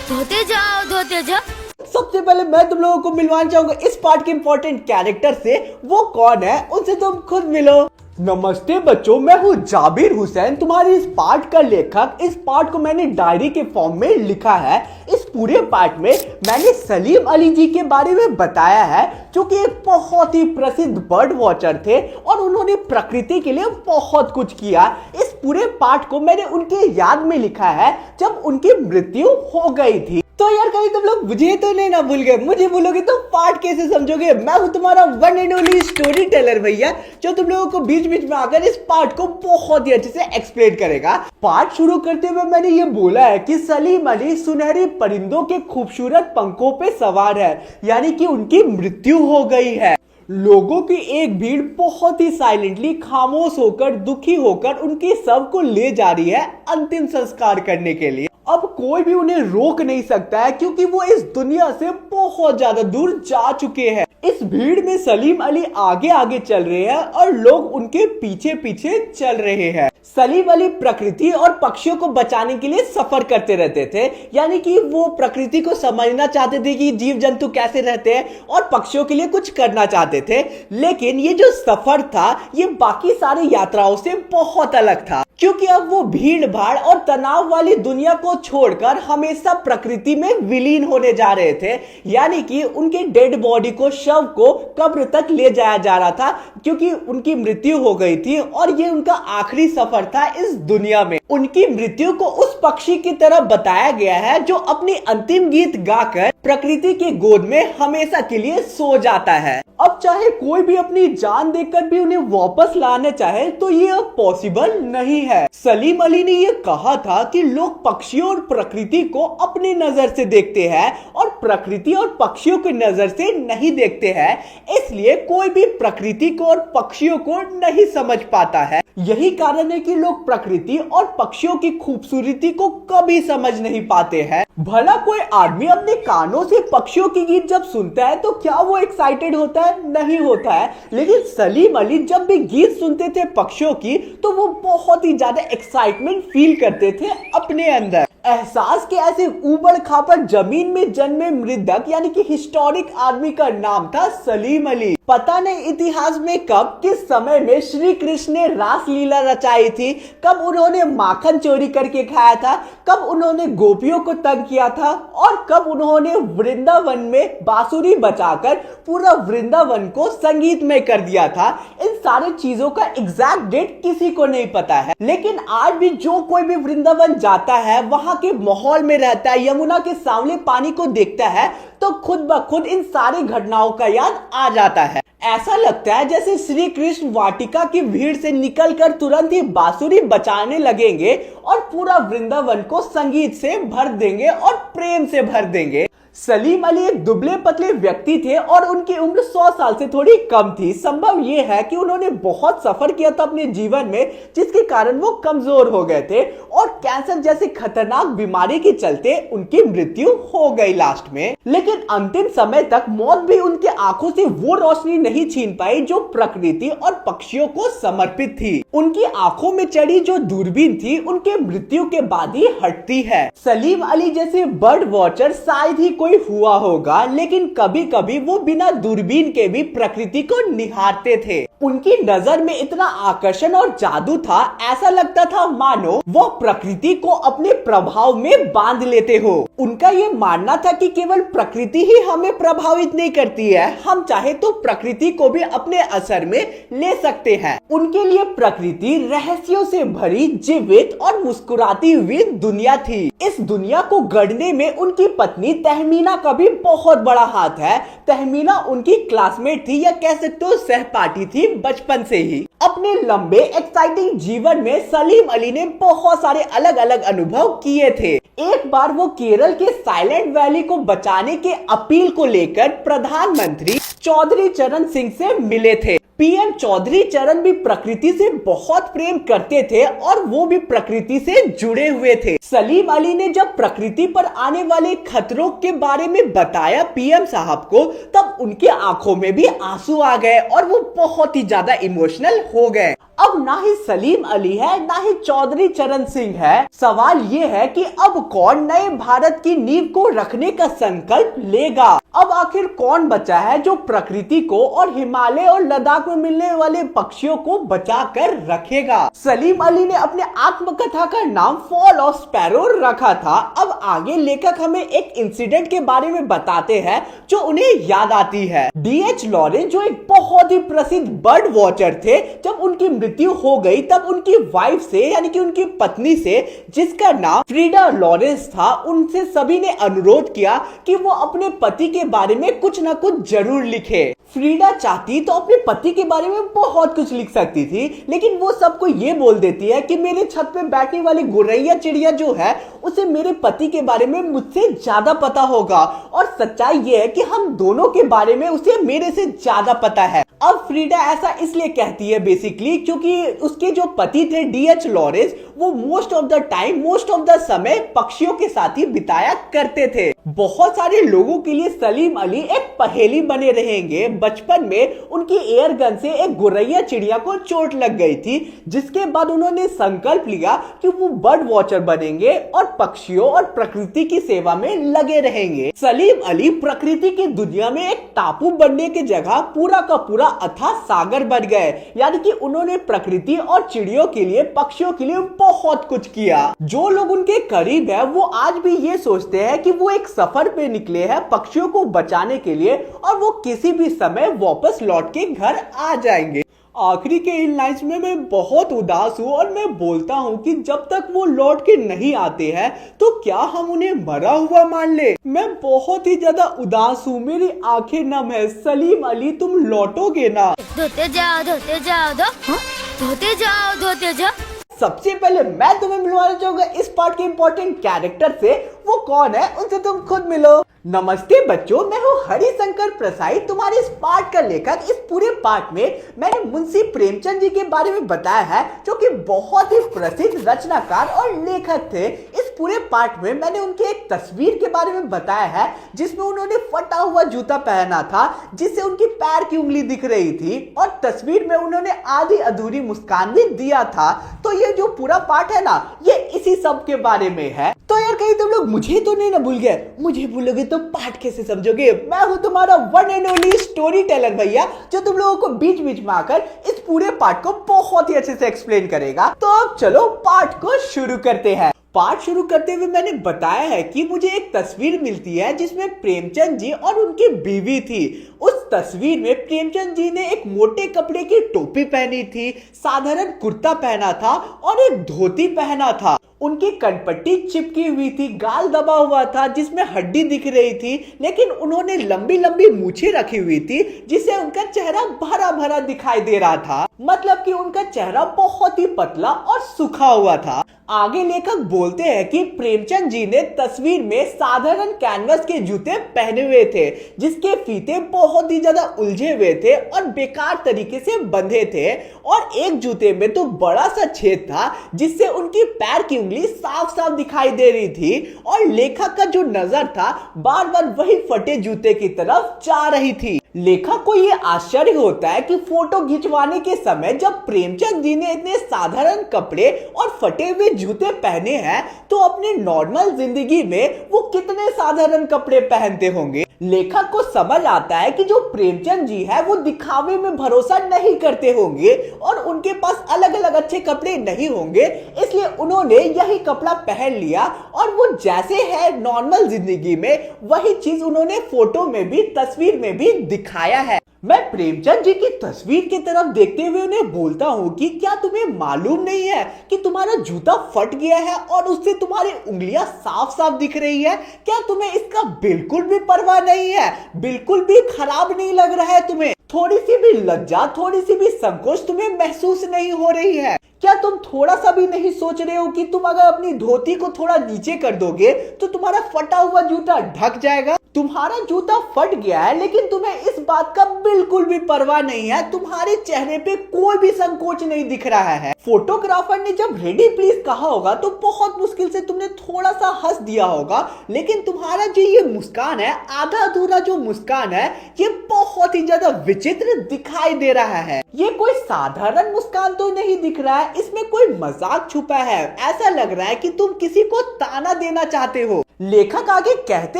धोते जाओ धोते जाओ। सबसे पहले मैं तुम लोगों को मिलवाना चाहूंगा इस पार्ट के इंपॉर्टेंट कैरेक्टर से। वो कौन है उनसे तुम खुद मिलो। नमस्ते बच्चों, मैं हूँ जाबिर हुसैन, तुम्हारी इस पार्ट का लेखक। इस पार्ट को मैंने डायरी के फॉर्म में लिखा है। इस पूरे पार्ट में मैंने सलीम अली जी के बारे में बताया है जो कि एक बहुत ही प्रसिद्ध बर्ड वॉचर थे और उन्होंने प्रकृति के लिए बहुत कुछ किया। इस पूरे पार्ट को मैंने उनके याद में लिखा है जब उनकी मृत्यु हो गई थी। तो यार कहीं तुम लोग मुझे तो नहीं ना भूल गए, मुझे भूलोगे तो पार्ट कैसे समझोगे। मैं हूं तुम्हारा one and only story teller भैया, जो तुम लोगों को बीच बीच में आकर इस पार्ट को बहुत ही अच्छे से एक्सप्लेन करेगा। पार्ट शुरू करते हुए मैंने ये बोला है कि सलीम अली सुनहरी परिंदों के खूबसूरत पंखों पे सवार है, यानी कि उनकी मृत्यु हो गई है। लोगों की एक भीड़ बहुत ही साइलेंटली खामोश होकर दुखी होकर उनके शव को ले जा रही है अंतिम संस्कार करने के लिए। अब कोई भी उन्हें रोक नहीं सकता है क्योंकि वो इस दुनिया से बहुत ज्यादा दूर जा चुके हैं। इस भीड़ में सलीम अली आगे आगे चल रहे हैं और लोग उनके पीछे पीछे चल रहे हैं। सलीम अली प्रकृति और पक्षियों को बचाने के लिए सफर करते रहते थे, यानी कि वो प्रकृति को समझना चाहते थे कि जीव जंतु कैसे रहते हैं और पक्षियों के लिए कुछ करना चाहते थे। लेकिन ये जो सफर था ये बाकी सारी यात्राओं से बहुत अलग था, क्योंकि अब वो भीड़ भाड़ और तनाव वाली दुनिया को छोड़कर हमेशा प्रकृति में विलीन होने जा रहे थे। यानी कि उनके डेड बॉडी को, शव को कब्र तक ले जाया जा रहा था क्योंकि उनकी मृत्यु हो गई थी और ये उनका आखिरी सफर था इस दुनिया में। उनकी मृत्यु को उस पक्षी की तरह बताया गया है जो अपनी अंतिम गीत गाकर प्रकृति की गोद में हमेशा के लिए सो जाता है। अब चाहे कोई भी अपनी जान देकर भी उन्हें वापस लाना चाहे तो ये अब पॉसिबल नहीं है। सलीम अली ने ये कहा था कि लोग पक्षियों और प्रकृति को अपनी नजर से देखते हैं और प्रकृति और पक्षियों की नजर से नहीं देखते हैं, इसलिए कोई भी प्रकृति को और पक्षियों को नहीं समझ पाता है। यही कारण है कि लोग प्रकृति और पक्षियों की खूबसूरती को कभी समझ नहीं पाते हैं। भला कोई आदमी अपने कानों से पक्षियों की गीत जब सुनता है तो क्या वो एक्साइटेड होता है? नहीं होता है। लेकिन सलीम अली जब भी गीत सुनते थे पक्षियों की तो वो बहुत ही ज्यादा एक्साइटमेंट फील करते थे अपने अंदर। एहसास के ऐसे उबड़ खाबड़ जमीन में जन्मे मृदक यानी कि हिस्टोरिक आदमी का नाम था सलीम अली। पता नहीं इतिहास में कब किस समय में श्री कृष्ण ने रासलीला रचाई थी, कब उन्होंने माखन चोरी करके खाया था, कब उन्होंने गोपियों को तंग किया था और कब उन्होंने वृंदावन में बांसुरी बजाकर पूरा वृंदावन को संगीतमय कर दिया था। इन सारी चीजों का एग्जैक्ट डेट किसी को नहीं पता है। लेकिन आज भी जो कोई भी वृंदावन जाता है, वहां के माहौल में रहता है, यमुना के सांवले पानी को देखता है तो खुद ब खुद इन सारी घटनाओं का याद आ जाता है। ऐसा लगता है जैसे श्री कृष्ण वाटिका की भीड़ से निकलकर तुरंत ही बांसुरी बजाने लगेंगे और पूरा वृंदावन को संगीत से भर देंगे और प्रेम से भर देंगे। सलीम अली एक दुबले पतले व्यक्ति थे और उनकी उम्र 100 साल से थोड़ी कम थी। संभव यह है कि उन्होंने बहुत सफर किया था अपने जीवन में, जिसके कारण वो कमजोर हो गए थे और कैंसर जैसी खतरनाक बीमारी के चलते उनकी मृत्यु हो गई लास्ट में। लेकिन अंतिम समय तक मौत भी उनके आंखों से वो रोशनी नहीं छीन पाई जो प्रकृति और पक्षियों को समर्पित थी। उनकी आंखों में चढ़ी जो दूरबीन थी उनके मृत्यु के बाद ही हटती है। सलीम अली जैसे बर्ड वॉचर शायद ही कोई हुआ होगा, लेकिन कभी कभी वो बिना दूरबीन के भी प्रकृति को निहारते थे। उनकी नजर में इतना आकर्षण और जादू था, ऐसा लगता था मानो वो प्रकृति को अपने प्रभाव में बांध लेते हो। उनका ये मानना था कि केवल प्रकृति ही हमें प्रभावित नहीं करती है, हम चाहे तो प्रकृति को भी अपने असर में ले सकते हैं। उनके लिए प्रकृति रहस्यों से भरी, जीवित और मुस्कुराती हुई दुनिया थी। इस दुनिया को गढ़ने में उनकी पत्नी तहमीना का भी बहुत बड़ा हाथ है। तहमीना उनकी क्लासमेट थी या कह सकते हो सहपाठी थी बचपन से ही। अपने लंबे एक्साइटिंग जीवन में सलीम अली ने बहुत सारे अलग अलग अनुभव किए थे। एक बार वो केरल के साइलेंट वैली को बचाने के अपील को लेकर प्रधानमंत्री चौधरी चरण सिंह से मिले थे। पीएम चौधरी चरण भी प्रकृति से बहुत प्रेम करते थे और वो भी प्रकृति से जुड़े हुए थे। सलीम अली ने जब प्रकृति पर आने वाले खतरों के बारे में बताया पीएम साहब को, तब उनके आंखों में भी आंसू आ गए और वो बहुत ही ज्यादा इमोशनल हो गए। अब ना ही सलीम अली है ना ही चौधरी चरण सिंह है। सवाल ये है कि अब कौन नए भारत की नींव को रखने का संकल्प लेगा। अब आखिर कौन बचा है जो प्रकृति को और हिमालय और लद्दाख में मिलने वाले पक्षियों को बचा कर रखेगा। सलीम अली ने अपने आत्मकथा का नाम फॉल ऑफ स्पैरो रखा था। अब आगे लेखक हमें एक इंसिडेंट के बारे में बताते हैं जो उन्हें याद आती है। D.H. लॉरेंस जो एक बहुत ही प्रसिद्ध बर्ड वॉचर थे, जब उनकी मृत्यु हो गई तब उनकी वाइफ से यानी कि उनकी पत्नी से, जिसका नाम फ्रीडा लॉरेंस था, उनसे सभी ने अनुरोध किया कि वो अपने पति के बारे में कुछ ना कुछ जरूर लिखे। फ्रीडा चाहती तो अपने पति के बारे में बहुत कुछ लिख सकती थी, लेकिन वो सबको ये बोल देती है कि मेरे छत पे बैठने वाली गोरैया चिड़िया जो है उसे मेरे पति के बारे में मुझसे ज्यादा पता होगा, और सच्चाई ये है कि हम दोनों के बारे में उसे मेरे से ज्यादा पता है। अब फ्रीडा ऐसा इसलिए कहती है बेसिकली क्योंकि उसके जो पति थे डीएच लॉरेंस, वो मोस्ट ऑफ द समय पक्षियों के साथ ही बिताया करते थे। बहुत सारे लोगों के लिए सलीम अली एक पहेली बने रहेंगे। बचपन में उनकी एयर गन से एक गोरैया चिड़िया को चोट लग गई थी, जिसके बाद उन्होंने संकल्प लिया कि वो बर्ड वॉचर बनेंगे और पक्षियों और प्रकृति की सेवा में लगे रहेंगे। सलीम अली प्रकृति की दुनिया में एक टापू बनने की जगह पूरा का पूरा अथाह सागर बन गए, यानी कि उन्होंने प्रकृति और चिड़ियों के लिए, पक्षियों के लिए बहुत कुछ किया। जो लोग उनके करीब है वो आज भी ये सोचते हैं कि वो एक सफर पे निकले हैं पक्षियों को बचाने के लिए, और वो किसी भी समय वापस लौट के घर आ जाएंगे। आखिरी के इन लाइन्स में मैं बहुत उदास हूँ और मैं बोलता हूँ कि जब तक वो लौट के नहीं आते हैं तो क्या हम उन्हें मरा हुआ मान ले। मैं बहुत ही ज्यादा उदास हूँ, मेरी आंखें नम है। सलीम अली तुम लौटोगे ना? धोते जाओ धोते जाओ धोते जाओ धोते जाओ। सबसे पहले मैं तुम्हें मिलवाना चाहूंगा इस पार्ट के इंपॉर्टेंट कैरेक्टर से। वो कौन है उनसे तुम खुद मिलो। नमस्ते बच्चों, मैं हूँ हरिशंकर प्रसाई, तुम्हारे इस पार्ट का लेखक। इस पूरे पार्ट में मैंने मुंशी प्रेमचंद जी के बारे में बताया है, जो कि बहुत ही प्रसिद्ध रचनाकार और लेखक थे। इस पूरे पार्ट में मैंने उनके एक तस्वीर के बारे में बताया है, जिसमें उन्होंने फटा हुआ जूता पहना था, जिससे उनकी पैर की उंगली दिख रही थी, और तस्वीर में उन्होंने आधी अधूरी मुस्कान भी दिया था। तो ये जो पूरा पार्ट है ना, ये इसी सब के बारे में है। तो यार कहीं तुम लोग मुझे तो नहीं ना भूल गए? मुझे भूलोगे तो पार्ट कैसे समझोगे? मैं हूं तुम्हारा one and only story teller भैया, जो तुम लोगों को बीच बीच में आकर इस पूरे पार्ट को बहुत ही अच्छे से एक्सप्लेन करेगा। तो अब चलो पार्ट को शुरू करते हैं। पार्ट शुरू करते हुए मैंने बताया है कि मुझे एक तस्वीर मिलती है जिसमें प्रेमचंद जी और उनकी बीवी थी। उस तस्वीर में प्रेमचंद जी ने एक मोटे कपड़े की टोपी पहनी थी, साधारण कुर्ता पहना था और एक धोती पहना था। उनकी कनपट्टी चिपकी हुई थी, गाल दबा हुआ था जिसमें हड्डी दिख रही थी, लेकिन उन्होंने लंबी लंबी मूछें रखी हुई थी, जिससे उनका चेहरा भरा भरा दिखाई दे रहा था। मतलब कि उनका चेहरा बहुत ही पतला और सूखा हुआ था। आगे लेखक बोलते हैं कि प्रेमचंद जी ने तस्वीर में साधारण कैनवस के जूते पहने हुए थे, जिसके फीते बहुत ही ज्यादा उलझे हुए थे और बेकार तरीके से बंधे थे, और एक जूते में तो बड़ा सा छेद था जिससे उनकी पैर की उंगली साफ साफ दिखाई दे रही थी, और लेखक का जो नजर था बार बार वही फटे जूते की तरफ जा रही थी। लेखक को ये आश्चर्य होता है कि फोटो खिंचवाने के समय जब प्रेमचंद जी ने इतने साधारण कपड़े और फटे हुए जूते पहने हैं, तो अपने नॉर्मल जिंदगी में वो कितने साधारण कपड़े पहनते होंगे। लेखक को समझ आता है कि जो प्रेमचंद जी है वो दिखावे में भरोसा नहीं करते होंगे और उनके पास अलग अलग अच्छे कपड़े नहीं होंगे, इसलिए उन्होंने यही कपड़ा पहन लिया और वो जैसे है नॉर्मल जिंदगी में वही चीज उन्होंने फोटो में भी, तस्वीर में भी दिखाया है। मैं प्रेमचंद जी की तस्वीर की तरफ देखते हुए उन्हें बोलता हूँ कि क्या तुम्हें मालूम नहीं है कि तुम्हारा जूता फट गया है और उससे तुम्हारी उंगलियां साफ साफ दिख रही है? क्या तुम्हें इसका बिल्कुल भी परवाह नहीं है? बिल्कुल भी खराब नहीं लग रहा है तुम्हें? थोड़ी सी भी लज्जा, थोड़ी सी भी संकोच तुम्हें महसूस नहीं हो रही है? क्या तुम थोड़ा सा भी नहीं सोच रहे हो कि तुम अगर अपनी धोती को थोड़ा नीचे कर दोगे तो तुम्हारा फटा हुआ जूता ढक जाएगा? तुम्हारा जूता फट गया है, लेकिन तुम्हें इस बात का बिल्कुल भी परवाह नहीं है। तुम्हारे चेहरे पे कोई भी संकोच नहीं दिख रहा है। फोटोग्राफर ने जब रेडी प्लीज कहा होगा तो बहुत मुश्किल से तुमने थोड़ा सा हंस दिया होगा, लेकिन तुम्हारा जो ये मुस्कान है, आधा अधूरा जो मुस्कान है, ये बहुत ही ज्यादा विचित्र दिखाई दे रहा है। ये कोई साधारण मुस्कान तो नहीं दिख रहा है, इसमें कोई मजाक छुपा है। ऐसा लग रहा है कि तुम किसी को ताना देना चाहते हो। लेखक आगे कहते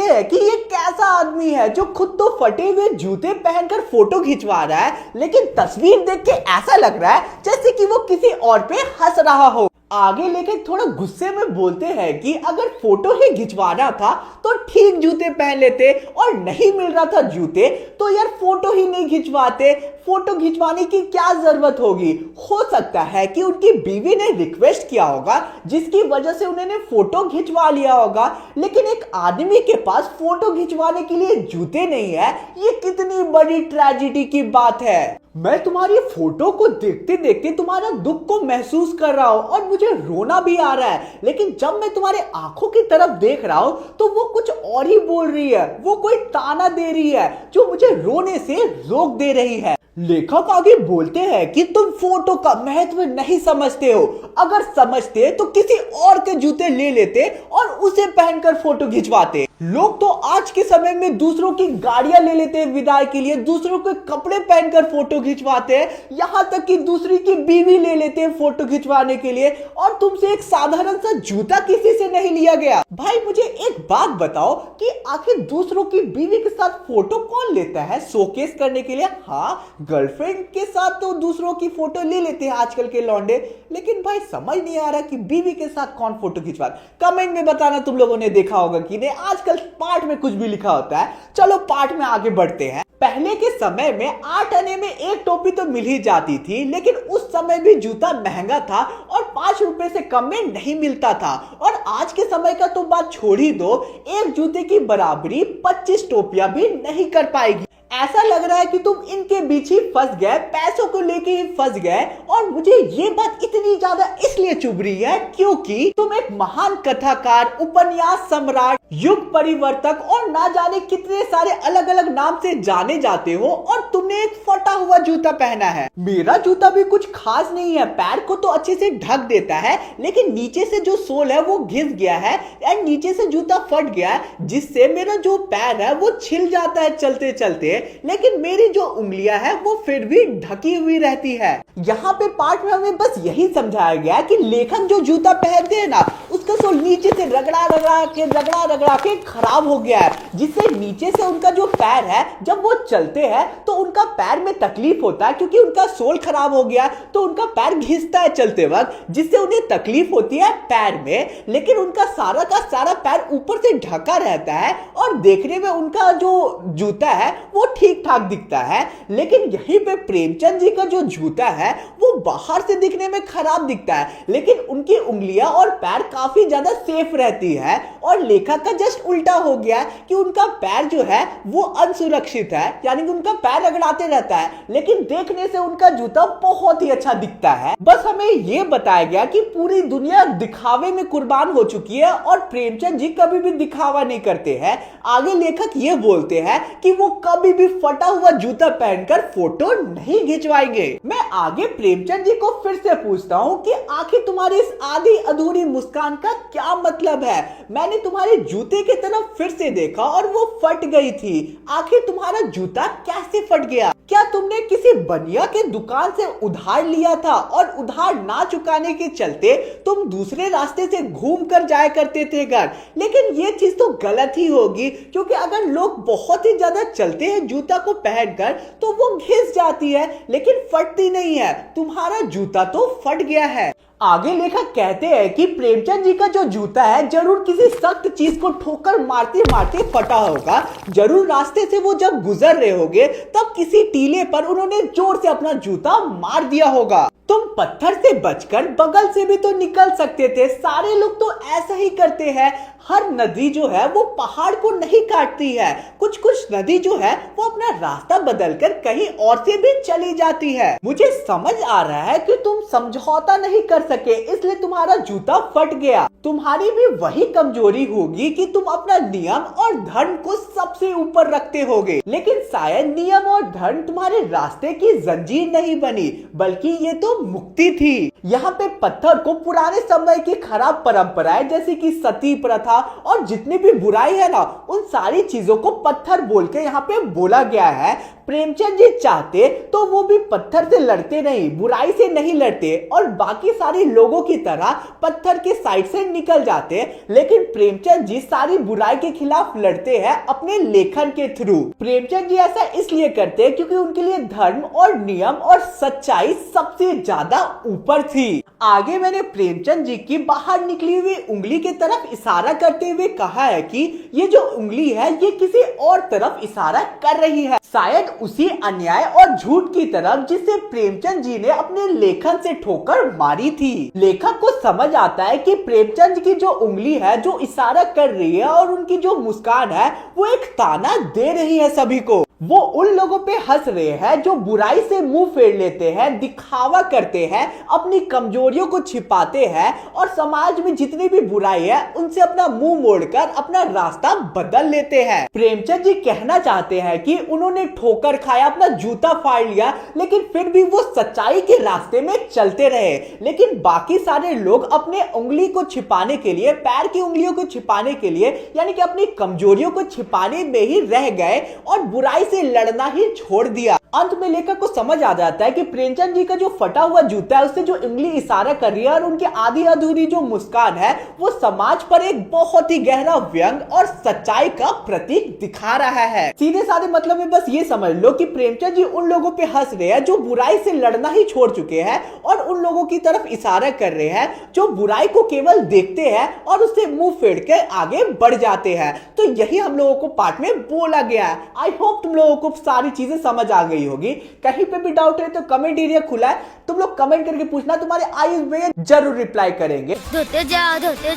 हैं कि ये कैसा आदमी है जो खुद तो फटे हुए जूते पहनकर फोटो खिंचवा रहा है, लेकिन तस्वीर देख के ऐसा लग रहा है जैसे कि वो किसी और पे हंस रहा हो। आगे लेकर थोड़ा गुस्से में बोलते हैं कि अगर फोटो ही खिंचवाना था तो ठीक जूते पहन लेते, और नहीं मिल रहा था जूते तो यार फोटो ही नहीं खिंचवाते। फोटो खिंचवाने की क्या जरूरत होगी। हो सकता है कि उनकी बीवी ने रिक्वेस्ट किया होगा जिसकी वजह से उन्होंने फोटो खिंचवा लिया होगा, लेकिन एक आदमी के पास फोटो खिंचवाने के लिए जूते नहीं है, ये कितनी बड़ी ट्रेजेडी की बात है। मैं तुम्हारी फोटो को देखते देखते तुम्हारा दुख को महसूस कर रहा हूं और मुझे रोना भी आ रहा है, लेकिन जब मैं तुम्हारे आंखों की तरफ देख रहा हूं तो वो कुछ और ही बोल रही है, वो कोई ताना दे रही है जो मुझे रोने से रोक दे रही है। लेखक आगे बोलते हैं कि तुम फोटो का महत्व नहीं समझते हो, अगर समझते तो किसी और के जूते ले लेते और उसे पहनकर फोटो खिंचवाते। लोग तो आज के समय में दूसरों की गाड़ियां ले लेते हैं विदाई के लिए, दूसरों के कपड़े पहनकर फोटो खिंचवाते हैं, यहाँ तक कि दूसरी की बीवी ले लेते हैं फोटो खिंचवाने के लिए, और तुमसे एक साधारण सा जूता किसी से नहीं लिया गया। भाई मुझे एक बात बताओ कि आखिर दूसरों की बीवी के साथ फोटो कौन लेता है शोकेस करने के लिए। हाँ, गर्लफ्रेंड के साथ तो दूसरों की फोटो ले लेते हैं आजकल के लौंडे, लेकिन भाई समझ नहीं आ रहा कि बीवी के साथ कौन फोटो खिंचवा। कमेंट में बताना तुम लोगों ने देखा होगा कि नहीं, आजकल पाठ में कुछ भी लिखा होता है। चलो पाठ में आगे बढ़ते हैं। पहले के समय में 8 आने में एक टोपी तो मिल ही जाती थी, लेकिन उस समय भी जूता महंगा था और 5 रुपए से कम में नहीं मिलता था। और आज के समय का तो बात छोड़ ही दो, एक जूते की बराबरी 25 टोपियां भी नहीं कर पाएगी। ऐसा लग रहा है कि तुम इनके बीच ही फंस गए, पैसों को लेके ही फंस गए। और मुझे ये बात इतनी ज्यादा इसलिए चुभ रही है क्योंकि तुम एक महान कथाकार, उपन्यास सम्राट, युग परिवर्तक और ना जाने कितने सारे अलग अलग नाम से जाने जाते हो, और तुमने एक फटा हुआ जूता पहना है। मेरा जूता भी कुछ खास नहीं है, पैर को तो अच्छे से ढक देता है, लेकिन नीचे से जो सोल है वो घिस गया है और नीचे से जूता फट गया है, जिससे मेरा जो पैर है वो छिल जाता है चलते चलते, लेकिन मेरी जो उंगलियां हैं वो फिर भी ढकी हुई रहती है। यहाँ पे पाठ में हमें बस यही समझाया गया कि लेखक जो जूता पहनते हैं ना, उसका सोल नीचे से रगड़ा के खराब हो गया है, जिससे नीचे से उनका जो पैर है जब वो चलते हैं तो उनका पैर में तकलीफ होता है, क्योंकि उनका सोल खराब हो गया तो उनका पैर घिसता है चलते वक्त, जिससे उन्हें तकलीफ होती है पैर में। लेकिन उनका सारा का सारा पैर ऊपर से ढका रहता है और देखने में उनका जो जूता है वो ठीक ठाक दिखता है। लेकिन यहीं पे प्रेमचंद जी का जो जूता है वो बाहर से दिखने में खराब दिखता है, लेकिन उनकी उंगलियां और पैर काफी ज्यादा सेफ रहती है। और लेखक का जस्ट उल्टा हो गया कि उनका पैर जो है वो असुरक्षित है, यानी कि उनका पैर रगड़ाते रहता है, लेकिन देखने से उनका जूता बहुत ही अच्छा दिखता है। बस हमें ये बताया गया कि पूरी दुनिया दिखावे में कुर्बान हो चुकी है और प्रेमचंद जी कभी भी दिखावा नहीं करते हैं। आगे लेखक ये बोलते हैं कि वो कभी भी फटा हुआ जूता पहनकर फोटो नहीं खिंचवाएंगे। मैं आगे प्रेमचंद जी को फिर से पूछता हूँ कि आखिर तुम्हारी इस आधी अधूरी मुस्कान का क्या मतलब है। मैंने तुम्हारे जूते की तरफ फिर से देखा और वो फट गई थी। आखिर तुम्हारा जूता कैसे फट गया? क्या तुमने किसी बनिया के दुकान से उधार लिया था और उधार ना चुकाने के चलते तुम दूसरे रास्ते से घूम कर जाया करते थे घर? लेकिन ये चीज तो गलत ही होगी, क्योंकि अगर लोग बहुत ही ज्यादा चलते हैं जूता को पहनकर तो वो घिस जाती है लेकिन फटती नहीं है। तुम्हारा जूता तो फट गया है। आगे लेखक कहते हैं कि प्रेमचंद जी का जो जूता है जरूर किसी सख्त चीज को ठोकर मारते मारते फटा होगा। जरूर रास्ते से वो जब गुजर रहे होंगे तब किसी टीले पर उन्होंने जोर से अपना जूता मार दिया होगा। तुम पत्थर से बचकर बगल से भी तो निकल सकते थे, सारे लोग तो ऐसा ही करते हैं। हर नदी जो है वो पहाड़ को नहीं काटती है, कुछ कुछ नदी जो है वो अपना रास्ता बदलकर कहीं और से भी चली जाती है। मुझे समझ आ रहा है कि तुम समझौता नहीं कर सके, इसलिए तुम्हारा जूता फट गया। तुम्हारी भी वही कमजोरी होगी कि तुम अपना नियम और धर्म को सबसे ऊपर रखते होगे, लेकिन शायद नियम और धर्म तुम्हारे रास्ते की जंजीर नहीं बनी, बल्कि ये तो मुक्ति थी। यहाँ पे पत्थर को पुराने समय की खराब परंपराएं जैसे कि सती प्रथा और जितनी भी बुराई है ना, उन सारी चीजों को पत्थर बोल के यहाँ पे बोला गया है। प्रेमचंद जी चाहते तो वो भी पत्थर से लड़ते नहीं, बुराई से नहीं लड़ते और बाकी सारे लोगों की तरह पत्थर के साइड से निकल जाते, लेकिन प्रेमचंद जी सारी बुराई के खिलाफ लड़ते हैं अपने लेखन के थ्रू। प्रेमचंद जी ऐसा इसलिए करते हैं क्योंकि उनके लिए धर्म और नियम और सच्चाई सबसे ज्यादा ऊपर थी। आगे मैंने प्रेमचंद जी की बाहर निकली हुई उंगली की तरफ इशारा करते हुए कहा है कि ये जो उंगली है ये किसी और तरफ इशारा कर रही है, शायद उसी अन्याय और झूठ की तरफ जिसे प्रेमचंद जी ने अपने लेखन से ठोकर मारी थी। लेखक को समझ आता है कि प्रेमचंद की जो उंगली है जो इशारा कर रही है और उनकी जो मुस्कान है वो एक ताना दे रही है सभी को। वो उन लोगों पे हंस रहे हैं जो बुराई से मुंह फेर लेते हैं, दिखावा करते हैं, अपनी कमजोरियों को छिपाते हैं और समाज में जितनी भी बुराई है उनसे अपना मुंह मोड़कर अपना रास्ता बदल लेते हैं। प्रेमचंद जी कहना चाहते हैं कि उन्होंने ठोकर खाया, अपना जूता फाड़ लिया, लेकिन फिर भी वो सच्चाई के रास्ते में चलते रहे। लेकिन बाकी सारे लोग अपने उंगली को छिपाने के लिए, पैर की उंगलियों को छिपाने के लिए, यानी कि अपनी कमजोरियों को छिपाने में ही रह गए और बुराई से लड़ना ही छोड़ दिया। अंत में लेखक को समझ आ जाता है कि प्रेमचंद जी का जो फटा हुआ जूता है उससे जो उंगली इशारा कर रही है और उनकी आधी अधूरी जो मुस्कान है वो समाज पर एक बहुत ही गहरा व्यंग और सच्चाई का प्रतीक दिखा रहा है। सीधे साधे मतलब में बस ये समझ लो कि प्रेमचंद जी उन लोगों पे हंस रहे हैं जो बुराई से लड़ना ही छोड़ चुके हैं और उन लोगों की तरफ इशारा कर रहे हैं जो बुराई को केवल देखते हैं और उससे मुंह फेर के आगे बढ़ जाते हैं। तो यही हम लोगों को पाठ में बोला गया है। आई होप तुम लोगों को सारी चीजें समझ आ गई होगी। कहीं पे भी डाउट है तो कमेंट एरिया खुला है, तुम लोग कमेंट करके पूछना, तुम्हारे आई में जरूर रिप्लाई करेंगे। धोते जाओ धोते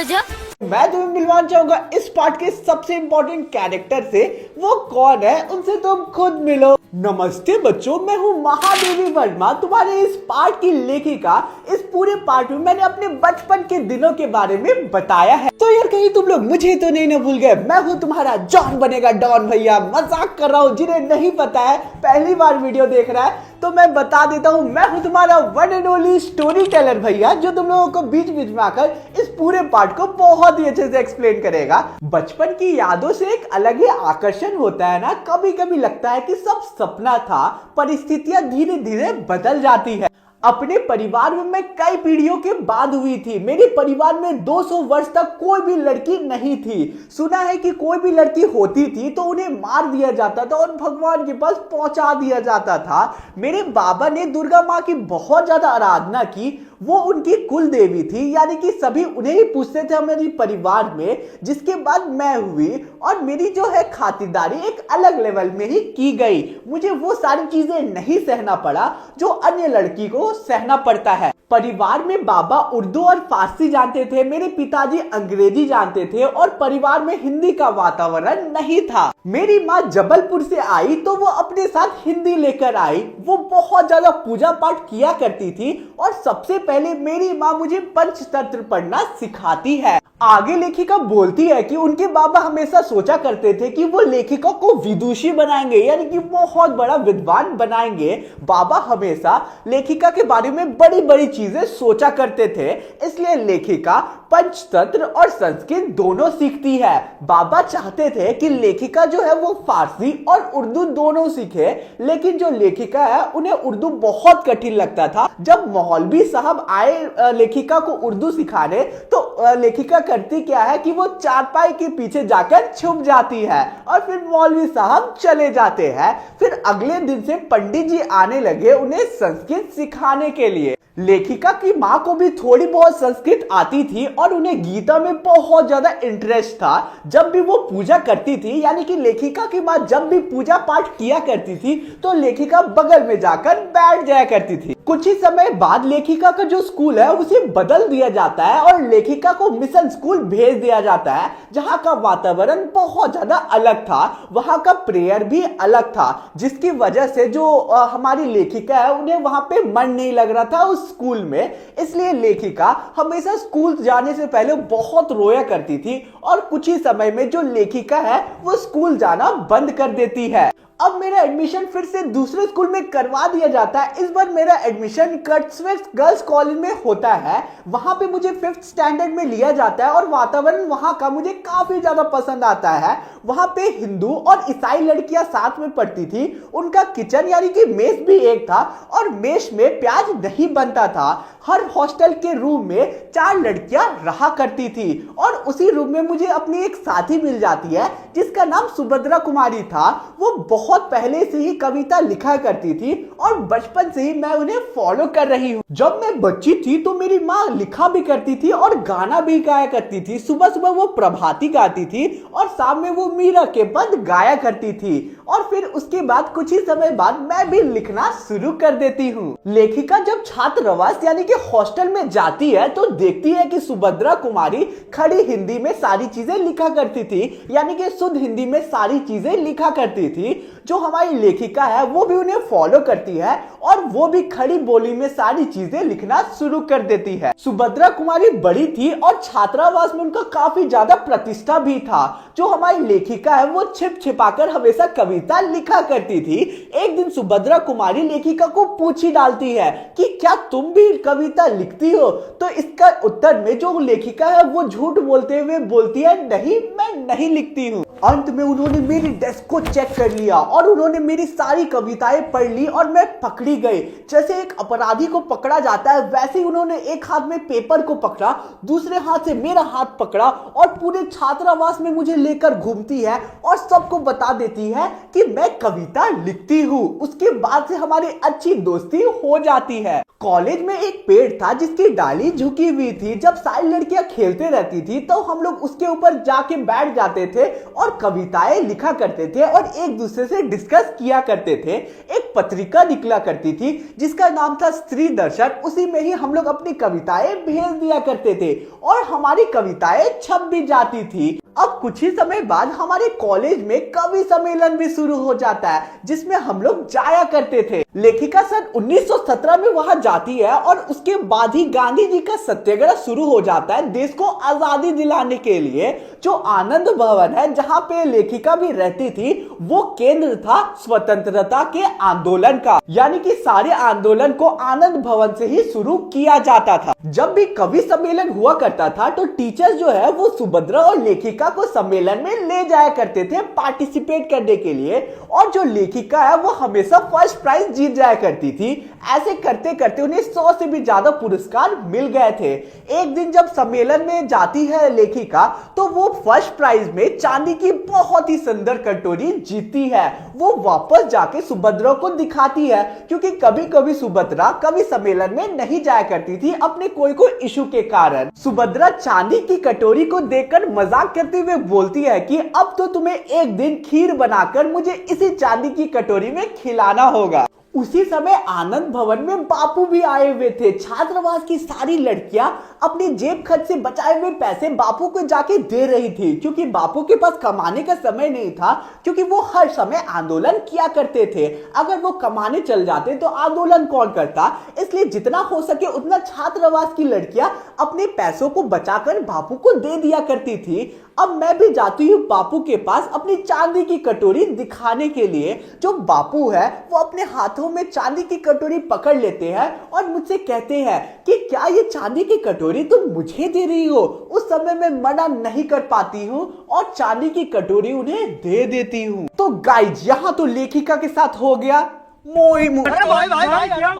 जाओ। मैं तुम्हें मिलवाना चाहूंगा इस पार्ट के सबसे इंपॉर्टेंट कैरेक्टर से। वो कौन है उनसे तुम खुद मिलो। नमस्ते बच्चों, मैं हूँ महादेवी वर्मा, तुम्हारे इस पार्ट की लेखिका। इस पूरे पार्ट में मैंने अपने बचपन के दिनों के बारे में बताया है। तो यार कहीं तुम लोग मुझे तो नहीं ना भूल गए। मैं हूँ तुम्हारा जॉन बनेगा डॉन भैया। मजाक कर रहा हूँ, जिन्हें नहीं पता है पहली बार वीडियो देख रहा है तो मैं बता देता हूँ, मैं हूँ तुम्हारा one and only story teller भैया, जो तुम लोगों को बीच बीच में आकर इस पूरे पार्ट को बहुत ही अच्छे से एक्सप्लेन करेगा। बचपन की यादों से एक अलग ही आकर्षण होता है ना। कभी कभी लगता है कि सब सपना था, परिस्थितियां धीरे धीरे बदल जाती है। अपने परिवार में मैं कई पीढ़ियों के बाद हुई थी। मेरे परिवार में 200 वर्ष तक कोई भी लड़की नहीं थी। सुना है कि कोई भी लड़की होती थी तो उन्हें मार दिया जाता था और भगवान के पास पहुंचा दिया जाता था। मेरे बाबा ने दुर्गा माँ की बहुत ज्यादा आराधना की। वो उनकी कुल देवी थी, यानी कि सभी उन्हें ही पूछते थे हमारे परिवार में। जिसके बाद मैं हुई और मेरी जो है खातिरदारी एक अलग लेवल में ही की गई। मुझे वो सारी चीजें नहीं सहना पड़ा जो अन्य लड़की को सहना पड़ता है। परिवार में बाबा उर्दू और फारसी जानते थे, मेरे पिताजी अंग्रेजी जानते थे और परिवार में हिंदी का वातावरण नहीं था। मेरी माँ जबलपुर से आई तो वो अपने साथ हिंदी लेकर आई। वो बहुत ज्यादा पूजा पाठ किया करती थी और सबसे पहले मेरी माँ मुझे पंचतंत्र पढ़ना सिखाती है। आगे लेखिका बोलती है कि उनके बाबा हमेशा सोचा करते थे कि वो लेखिका को विदुषी बनाएंगे, यानी कि बहुत बड़ा विद्वान बनाएंगे। बाबा हमेशा लेखिका के बारे में बड़ी बड़ी चीजें सोचा करते थे, इसलिए लेखिका पंचतंत्र और संस्कृत दोनों सीखती है। बाबा चाहते थे कि लेखिका जो है वो फारसी और उर्दू दोनों सीखे, लेकिन जो लेखिका है उन्हें उर्दू बहुत कठिन लगता था। जब मौलवी साहब आए लेखिका को उर्दू सिखाने तो लेखिका करती क्या है कि वो चारपाई के पीछे जाकर छुप जाती है और फिर मौलवी साहब चले जाते हैं। फिर अगले दिन से पंडित जी आने लगे उन्हें संस्कृत सिखाने के लिए। लेखिका की माँ को भी थोड़ी बहुत संस्कृत आती थी और उन्हें गीता में बहुत ज्यादा इंटरेस्ट था। जब भी वो पूजा करती थी, यानी कि लेखिका की माँ जब भी पूजा पाठ किया करती थी तो लेखिका बगल में जाकर बैठ जाया करती थी। कुछ ही समय बाद लेखिका का जो स्कूल है उसे बदल दिया जाता है और लेखिका को मिशन स्कूल भेज दिया जाता है, जहाँ का वातावरण बहुत ज्यादा अलग था। वहाँ का प्रेयर भी अलग था, जिसकी वजह से जो हमारी लेखिका है उन्हें वहाँ पे मन नहीं लग रहा था उस स्कूल में। इसलिए लेखिका हमेशा स्कूल जाने से पहले बहुत रोया करती थी और कुछ ही समय में जो लेखिका है वो स्कूल जाना बंद कर देती है। अब मेरा एडमिशन फिर से दूसरे स्कूल में करवा दिया जाता है। इस बार मेरा एडमिशन कर्ट्सवर्थ गर्ल्स कॉलेज में होता है। वहां पे मुझे 5th स्टैंडर्ड में लिया जाता है और वातावरण वहां का मुझे काफी ज्यादा पसंद आता है। वहां पे हिंदू और ईसाई लड़कियां साथ में पढ़ती थी। उनका किचन यानी कि मेस भी एक था और मेस में प्याज नहीं बनता था। हर हॉस्टल के रूम में 4 लड़कियां रहा करती थी और उसी रूम में मुझे अपनी एक साथी मिल जाती है जिसका नाम सुभद्रा कुमारी था। वो बहुत पहले से ही कविता लिखा करती थी और बचपन से ही मैं उन्हें फॉलो कर रही हूँ। जब मैं बच्ची थी तो मेरी माँ लिखा भी करती थी और गाना भी गाया करती थी। सुबह सुबह वो प्रभाती गाती थी और शाम में वो मीरा के पद गाया करती थी और फिर उसके बाद कुछ ही समय बाद मैं भी लिखना शुरू कर देती हूँ। लेखिका जब छात्रावास यानी कि हॉस्टल में जाती है तो देखती है कि सुभद्रा कुमारी खड़ी हिंदी में सारी चीजें लिखा करती थी, यानी कि शुद्ध हिंदी में सारी चीजें लिखा करती थी। जो हमारी लेखिका है वो भी उन्हें फॉलो करती है और वो भी खड़ी बोली में सारी चीजें लिखना शुरू कर देती है। सुभद्रा कुमारी बड़ी थी और छात्रावास में उनका काफी ज्यादा प्रतिष्ठा भी था। जो हमारी लेखिका है वो छिप छिपाकर हमेशा कविता लिखा करती थी। एक दिन सुभद्रा कुमारी लेखिका को पूछ ही डालती है कि क्या तुम भी कविता लिखती हो? तो इसका उत्तर में जो लेखिका है वो झूठ बोलते हुए बोलती है, नहीं, मैं नहीं लिखती हूँ। अंत में उन्होंने मेरी डेस्क को चेक कर लिया और उन्होंने मेरी सारी कविताएं पढ़ ली और मैं पकड़ी गई। जैसे एक अपराधी को पकड़ा जाता है वैसे ही उन्होंने एक हाथ में पेपर को पकड़ा, दूसरे हाथ से मेरा हाथ पकड़ा और पूरे छात्रावास में मुझे लेकर घूमती है और सबको बता देती है कि मैं कविता लिखती हूँ। उसके बाद से हमारी अच्छी दोस्ती हो जाती है। कॉलेज में एक पेड़ था जिसकी डाली झुकी हुई थी। जब सारी लड़कियां खेलते रहती थी तो हम लोग उसके ऊपर जाके बैठ जाते थे और कविताएं लिखा करते थे और एक दूसरे से डिस्कस किया करते थे। एक पत्रिका निकला करती थी जिसका नाम था स्त्री दर्शन, उसी में ही हम लोग अपनी कविताएं भेज दिया करते थे और हमारी कविताएं छप भी जाती थी। अब कुछ ही समय बाद हमारे कॉलेज में कवि सम्मेलन भी शुरू हो जाता है जिसमें हम लोग जाया करते थे। लेखिका सन 1917 में वहां जाती है और उसके बाद ही गांधी जी का सत्याग्रह शुरू हो जाता है देश को आजादी दिलाने के लिए। जो आनंद भवन है जहां पे लेखिका भी रहती थी वो केंद्र था स्वतंत्रता के आंदोलन का, यानी कि सारे आंदोलन को आनंद भवन से ही शुरू किया जाता था। जब भी कवि सम्मेलन हुआ करता था तो टीचर्स जो है वो सुभद्रा और लेखिका को सम्मेलन में ले जाया करते थे पार्टिसिपेट करने के लिए और जो लेखिका है वो हमेशा फर्स्ट प्राइज जीत जाया करती थी। ऐसे करते करते उन्हें 100 से भी ज्यादा पुरस्कार मिल गए थे। एक दिन जब सम्मेलन में जाती है लेखिका तो वो फर्स्ट प्राइज में चांदी की बहुत ही सुंदर कटोरी जीतती है। वो वापस जाके सुभद्रा को दिखाती है क्योंकि कभी कभी सुभद्रा कवि सम्मेलन में नहीं जाया करती थी अपने कोई इशू के कारण। सुभद्रा चांदी की कटोरी को देखकर मजाक करते हुए बोलती है कि अब तो तुम्हें एक दिन खीर बनाकर मुझे इसी चांदी की कटोरी में खिलाना होगा। उसी समय आनंद भवन में बापू भी आए हुए थे। छात्रावास की सारी लड़कियां अपनी जेब खर्च से बचाए हुए पैसे बापू को जाके दे रही थी क्योंकि बापू के पास कमाने का समय नहीं था, क्योंकि वो हर समय आंदोलन किया करते थे। अगर वो कमाने चल जाते तो आंदोलन कौन करता, इसलिए जितना हो सके उतना छात्रावास की लड़कियां अपने पैसों को बचाकर बापू को दे दिया करती थी। अब मैं भी जाती हूँ बापू के पास अपनी चांदी की कटोरी दिखाने के लिए। जो बापू है वो अपने हाथों में चांदी की कटोरी पकड़ लेते हैं और मुझसे कहते हैं कि क्या ये चांदी की कटोरी तुम मुझे दे रही हो? उस समय मैं मना नहीं कर पाती हूँ और चांदी की कटोरी उन्हें दे देती हूँ। तो गाइज यहाँ तो लेखिका के साथ हो गया मोई मोई।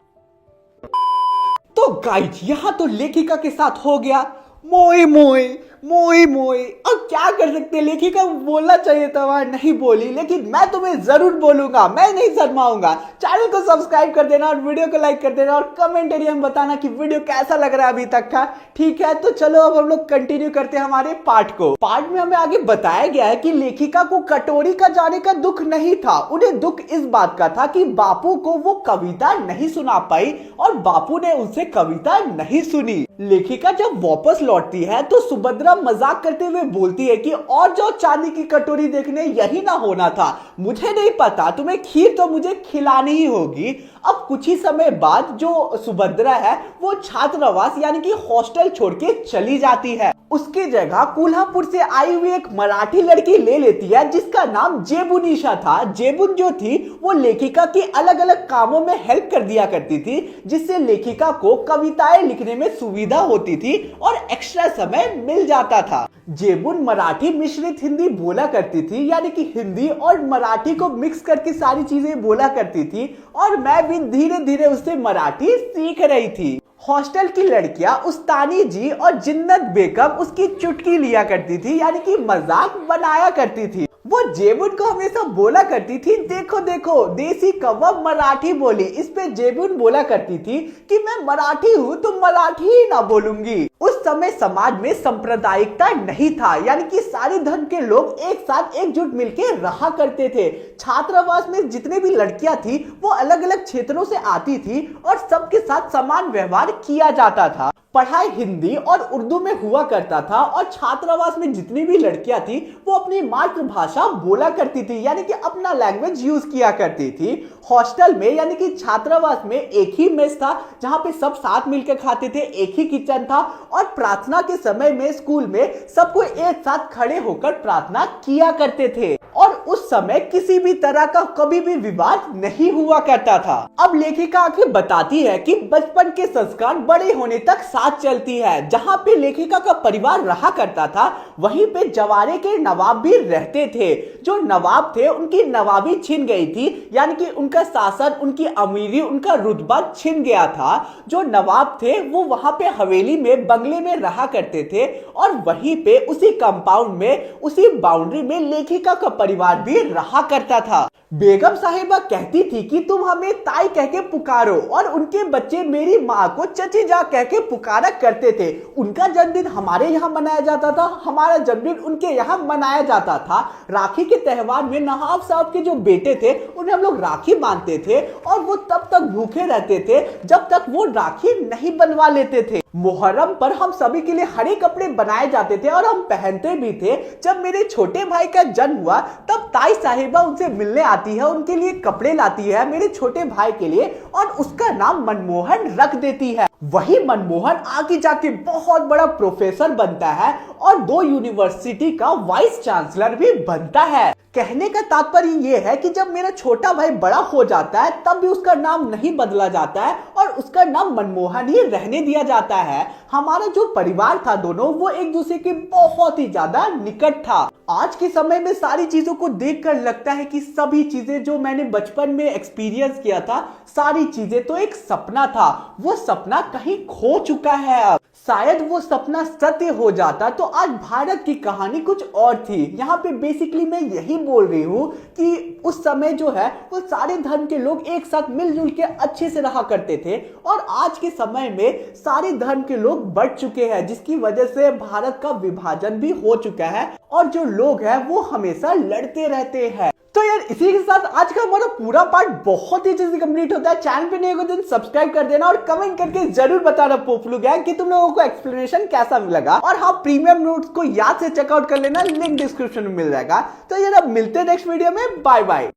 तो गाइज यहाँ तो लेखिका के साथ हो गया मोई मोई मोई मोई। अब क्या कर सकते, लेखिका बोलना चाहिए था वहां नहीं बोली, लेकिन मैं तुम्हें जरूर बोलूंगा, मैं नहीं शर्माऊंगा। चैनल को सब्सक्राइब कर देना और वीडियो को लाइक कर देना और कमेंट एरिया में बताना कि वीडियो कैसा लग रहा है अभी तक का। ठीक है, तो चलो अब हम लोग कंटिन्यू करते हैं हमारे पार्ट को। पार्ट में हमें आगे बताया गया है कि लेखिका को कटोरी का जाने का दुख नहीं था, उन्हें दुख इस बात का था कि बापू को वो कविता नहीं सुना पाई और बापू ने उनसे कविता नहीं सुनी। लेखिका जब वापस लौटती है तो सुभद्रा मजाक करते हुए बोलती है कि और जो चांदी की कटोरी देखने यही ना होना था, मुझे नहीं पता, तुम्हें खीर तो मुझे खिलानी ही होगी। अब कुछ ही समय बाद जो सुभद्रा है वो छात्रावास यानी कि हॉस्टल छोड़ के चली जाती है। उसकी जगह कोल्हापुर से आई हुई एक मराठी लड़की ले लेती है जिसका नाम जेबुनिशा था। जेबुन जो थी वो लेखिका की अलग अलग कामों में हेल्प कर दिया करती थी, जिससे लेखिका को कविताएं लिखने में सुविधा होती थी और एक्स्ट्रा समय मिल जाता था। जेबुन मराठी मिश्रित हिंदी बोला करती थी, यानी कि हिंदी और मराठी को मिक्स करके सारी चीजें बोला करती थी और मैं भी धीरे धीरे उससे मराठी सीख रही थी। हॉस्टल की लड़कियां उस्तानी जी और जिन्नत बेगम उसकी चुटकी लिया करती थी, यानी कि मजाक बनाया करती थी। वो जेबुन को हमेशा बोला करती थी, देखो देखो देसी कबाब मराठी बोली। इस पे जेबुन बोला करती थी कि मैं मराठी हूँ तो मराठी ही ना बोलूंगी। उस समय समाज में सांप्रदायिकता नहीं था, यानी कि सारे धर्म के लोग एक साथ एकजुट मिलकर रहा करते थे। छात्रावास में जितने भी लड़कियां थी वो अलग अलग क्षेत्रों से आती थी और सबके साथ समान व्यवहार किया जाता था। पढ़ाई हिंदी और उर्दू में हुआ करता था और छात्रावास में जितनी भी लड़कियां थी वो अपनी मातृभाषा बोला करती थी, यानी कि अपना लैंग्वेज यूज किया करती थी। हॉस्टल में यानी कि छात्रावास में एक ही मेस था जहां पे सब साथ मिलकर खाते थे, एक ही किचन था और प्रार्थना के समय में स्कूल में सबको एक साथ खड़े होकर प्रार्थना किया करते थे और उस समय किसी भी तरह का कभी भी विवाद नहीं हुआ करता था। अब लेखिका आगे बताती है कि बचपन के संस्कार बड़े होने तक साथ चलती है। जहां पे लेखिका का परिवार रहा करता था वहीं पे जवारे के नवाब भी रहते थे। जो नवाब थे उनकी नवाबी छिन गई थी, यानी कि उनका शासन, उनकी अमीरी, उनका रुतबा छिन गया था। जो नवाब थे वो वहां पे हवेली में बंगले में रहा करते थे और वहीं पे उसी कंपाउंड में, उसी बाउंड्री में लेखिका का परिवार भी रहा करता था। बेगम साहिबा कहती थी कि तुम हमें ताई कह के पुकारो और उनके बच्चे मेरी माँ को चची जा कह के पुकारा करते थे। उनका जन्मदिन हमारे यहाँ मनाया जाता था, हमारा जन्मदिन उनके यहाँ मनाया जाता था। राखी के त्योहार में नवाब साहब के जो बेटे थे उन्हें हम लोग राखी बांधते थे और वो तब तक भूखे रहते थे जब तक वो राखी नहीं बनवा लेते थे। मुहर्रम पर हम सभी के लिए हरे कपड़े बनाए जाते थे और हम पहनते भी थे। जब मेरे छोटे भाई का जन्म हुआ तब ताई साहिबा उनसे मिलने आती है, उनके लिए कपड़े लाती है मेरे छोटे भाई के लिए और उसका नाम मनमोहन रख देती है। वही मनमोहन आगे जाके बहुत बड़ा प्रोफेसर बनता है और 2 यूनिवर्सिटी का वाइस चांसलर भी बनता है। कहने का तात्पर्य यह है कि जब मेरा छोटा भाई बड़ा हो जाता है तब भी उसका नाम नहीं बदला जाता है और उसका नाम मनमोहन ही रहने दिया जाता है। हमारा जो परिवार था दोनों, वो एक दूसरे के बहुत ही ज्यादा निकट था। आज के समय में सारी चीजों को देखकर लगता है कि सभी चीजें जो मैंने बचपन में एक्सपीरियंस किया था, सारी चीजें तो एक सपना था। वो सपना कहीं खो चुका है। अब शायद वो सपना सत्य हो जाता तो आज भारत की कहानी कुछ और थी। यहाँ पे बेसिकली मैं यही बोल रही हूँ कि उस समय जो है वो सारे धर्म के लोग एक साथ मिलजुल के अच्छे से रहा करते थे और आज के समय में सारे धर्म के लोग बढ़ चुके हैं, जिसकी वजह से भारत का विभाजन भी हो चुका है और जो लोग हैं वो हमेशा लड़ते रहते हैं। तो यार इसी के साथ आज का हमारा पूरा पार्ट बहुत ही जल्दी कंप्लीट होता है। चैनल पे नए हो तो सब्सक्राइब कर देना और कमेंट करके जरूर बताना पोपलू गैंग कि तुम लोगों को एक्सप्लेनेशन कैसा लगा। और हाँ, प्रीमियम नोट्स को याद से चेकआउट कर लेना, लिंक डिस्क्रिप्शन में मिल जाएगा। तो यार अब मिलते हैं नेक्स्ट वीडियो में। Bye bye.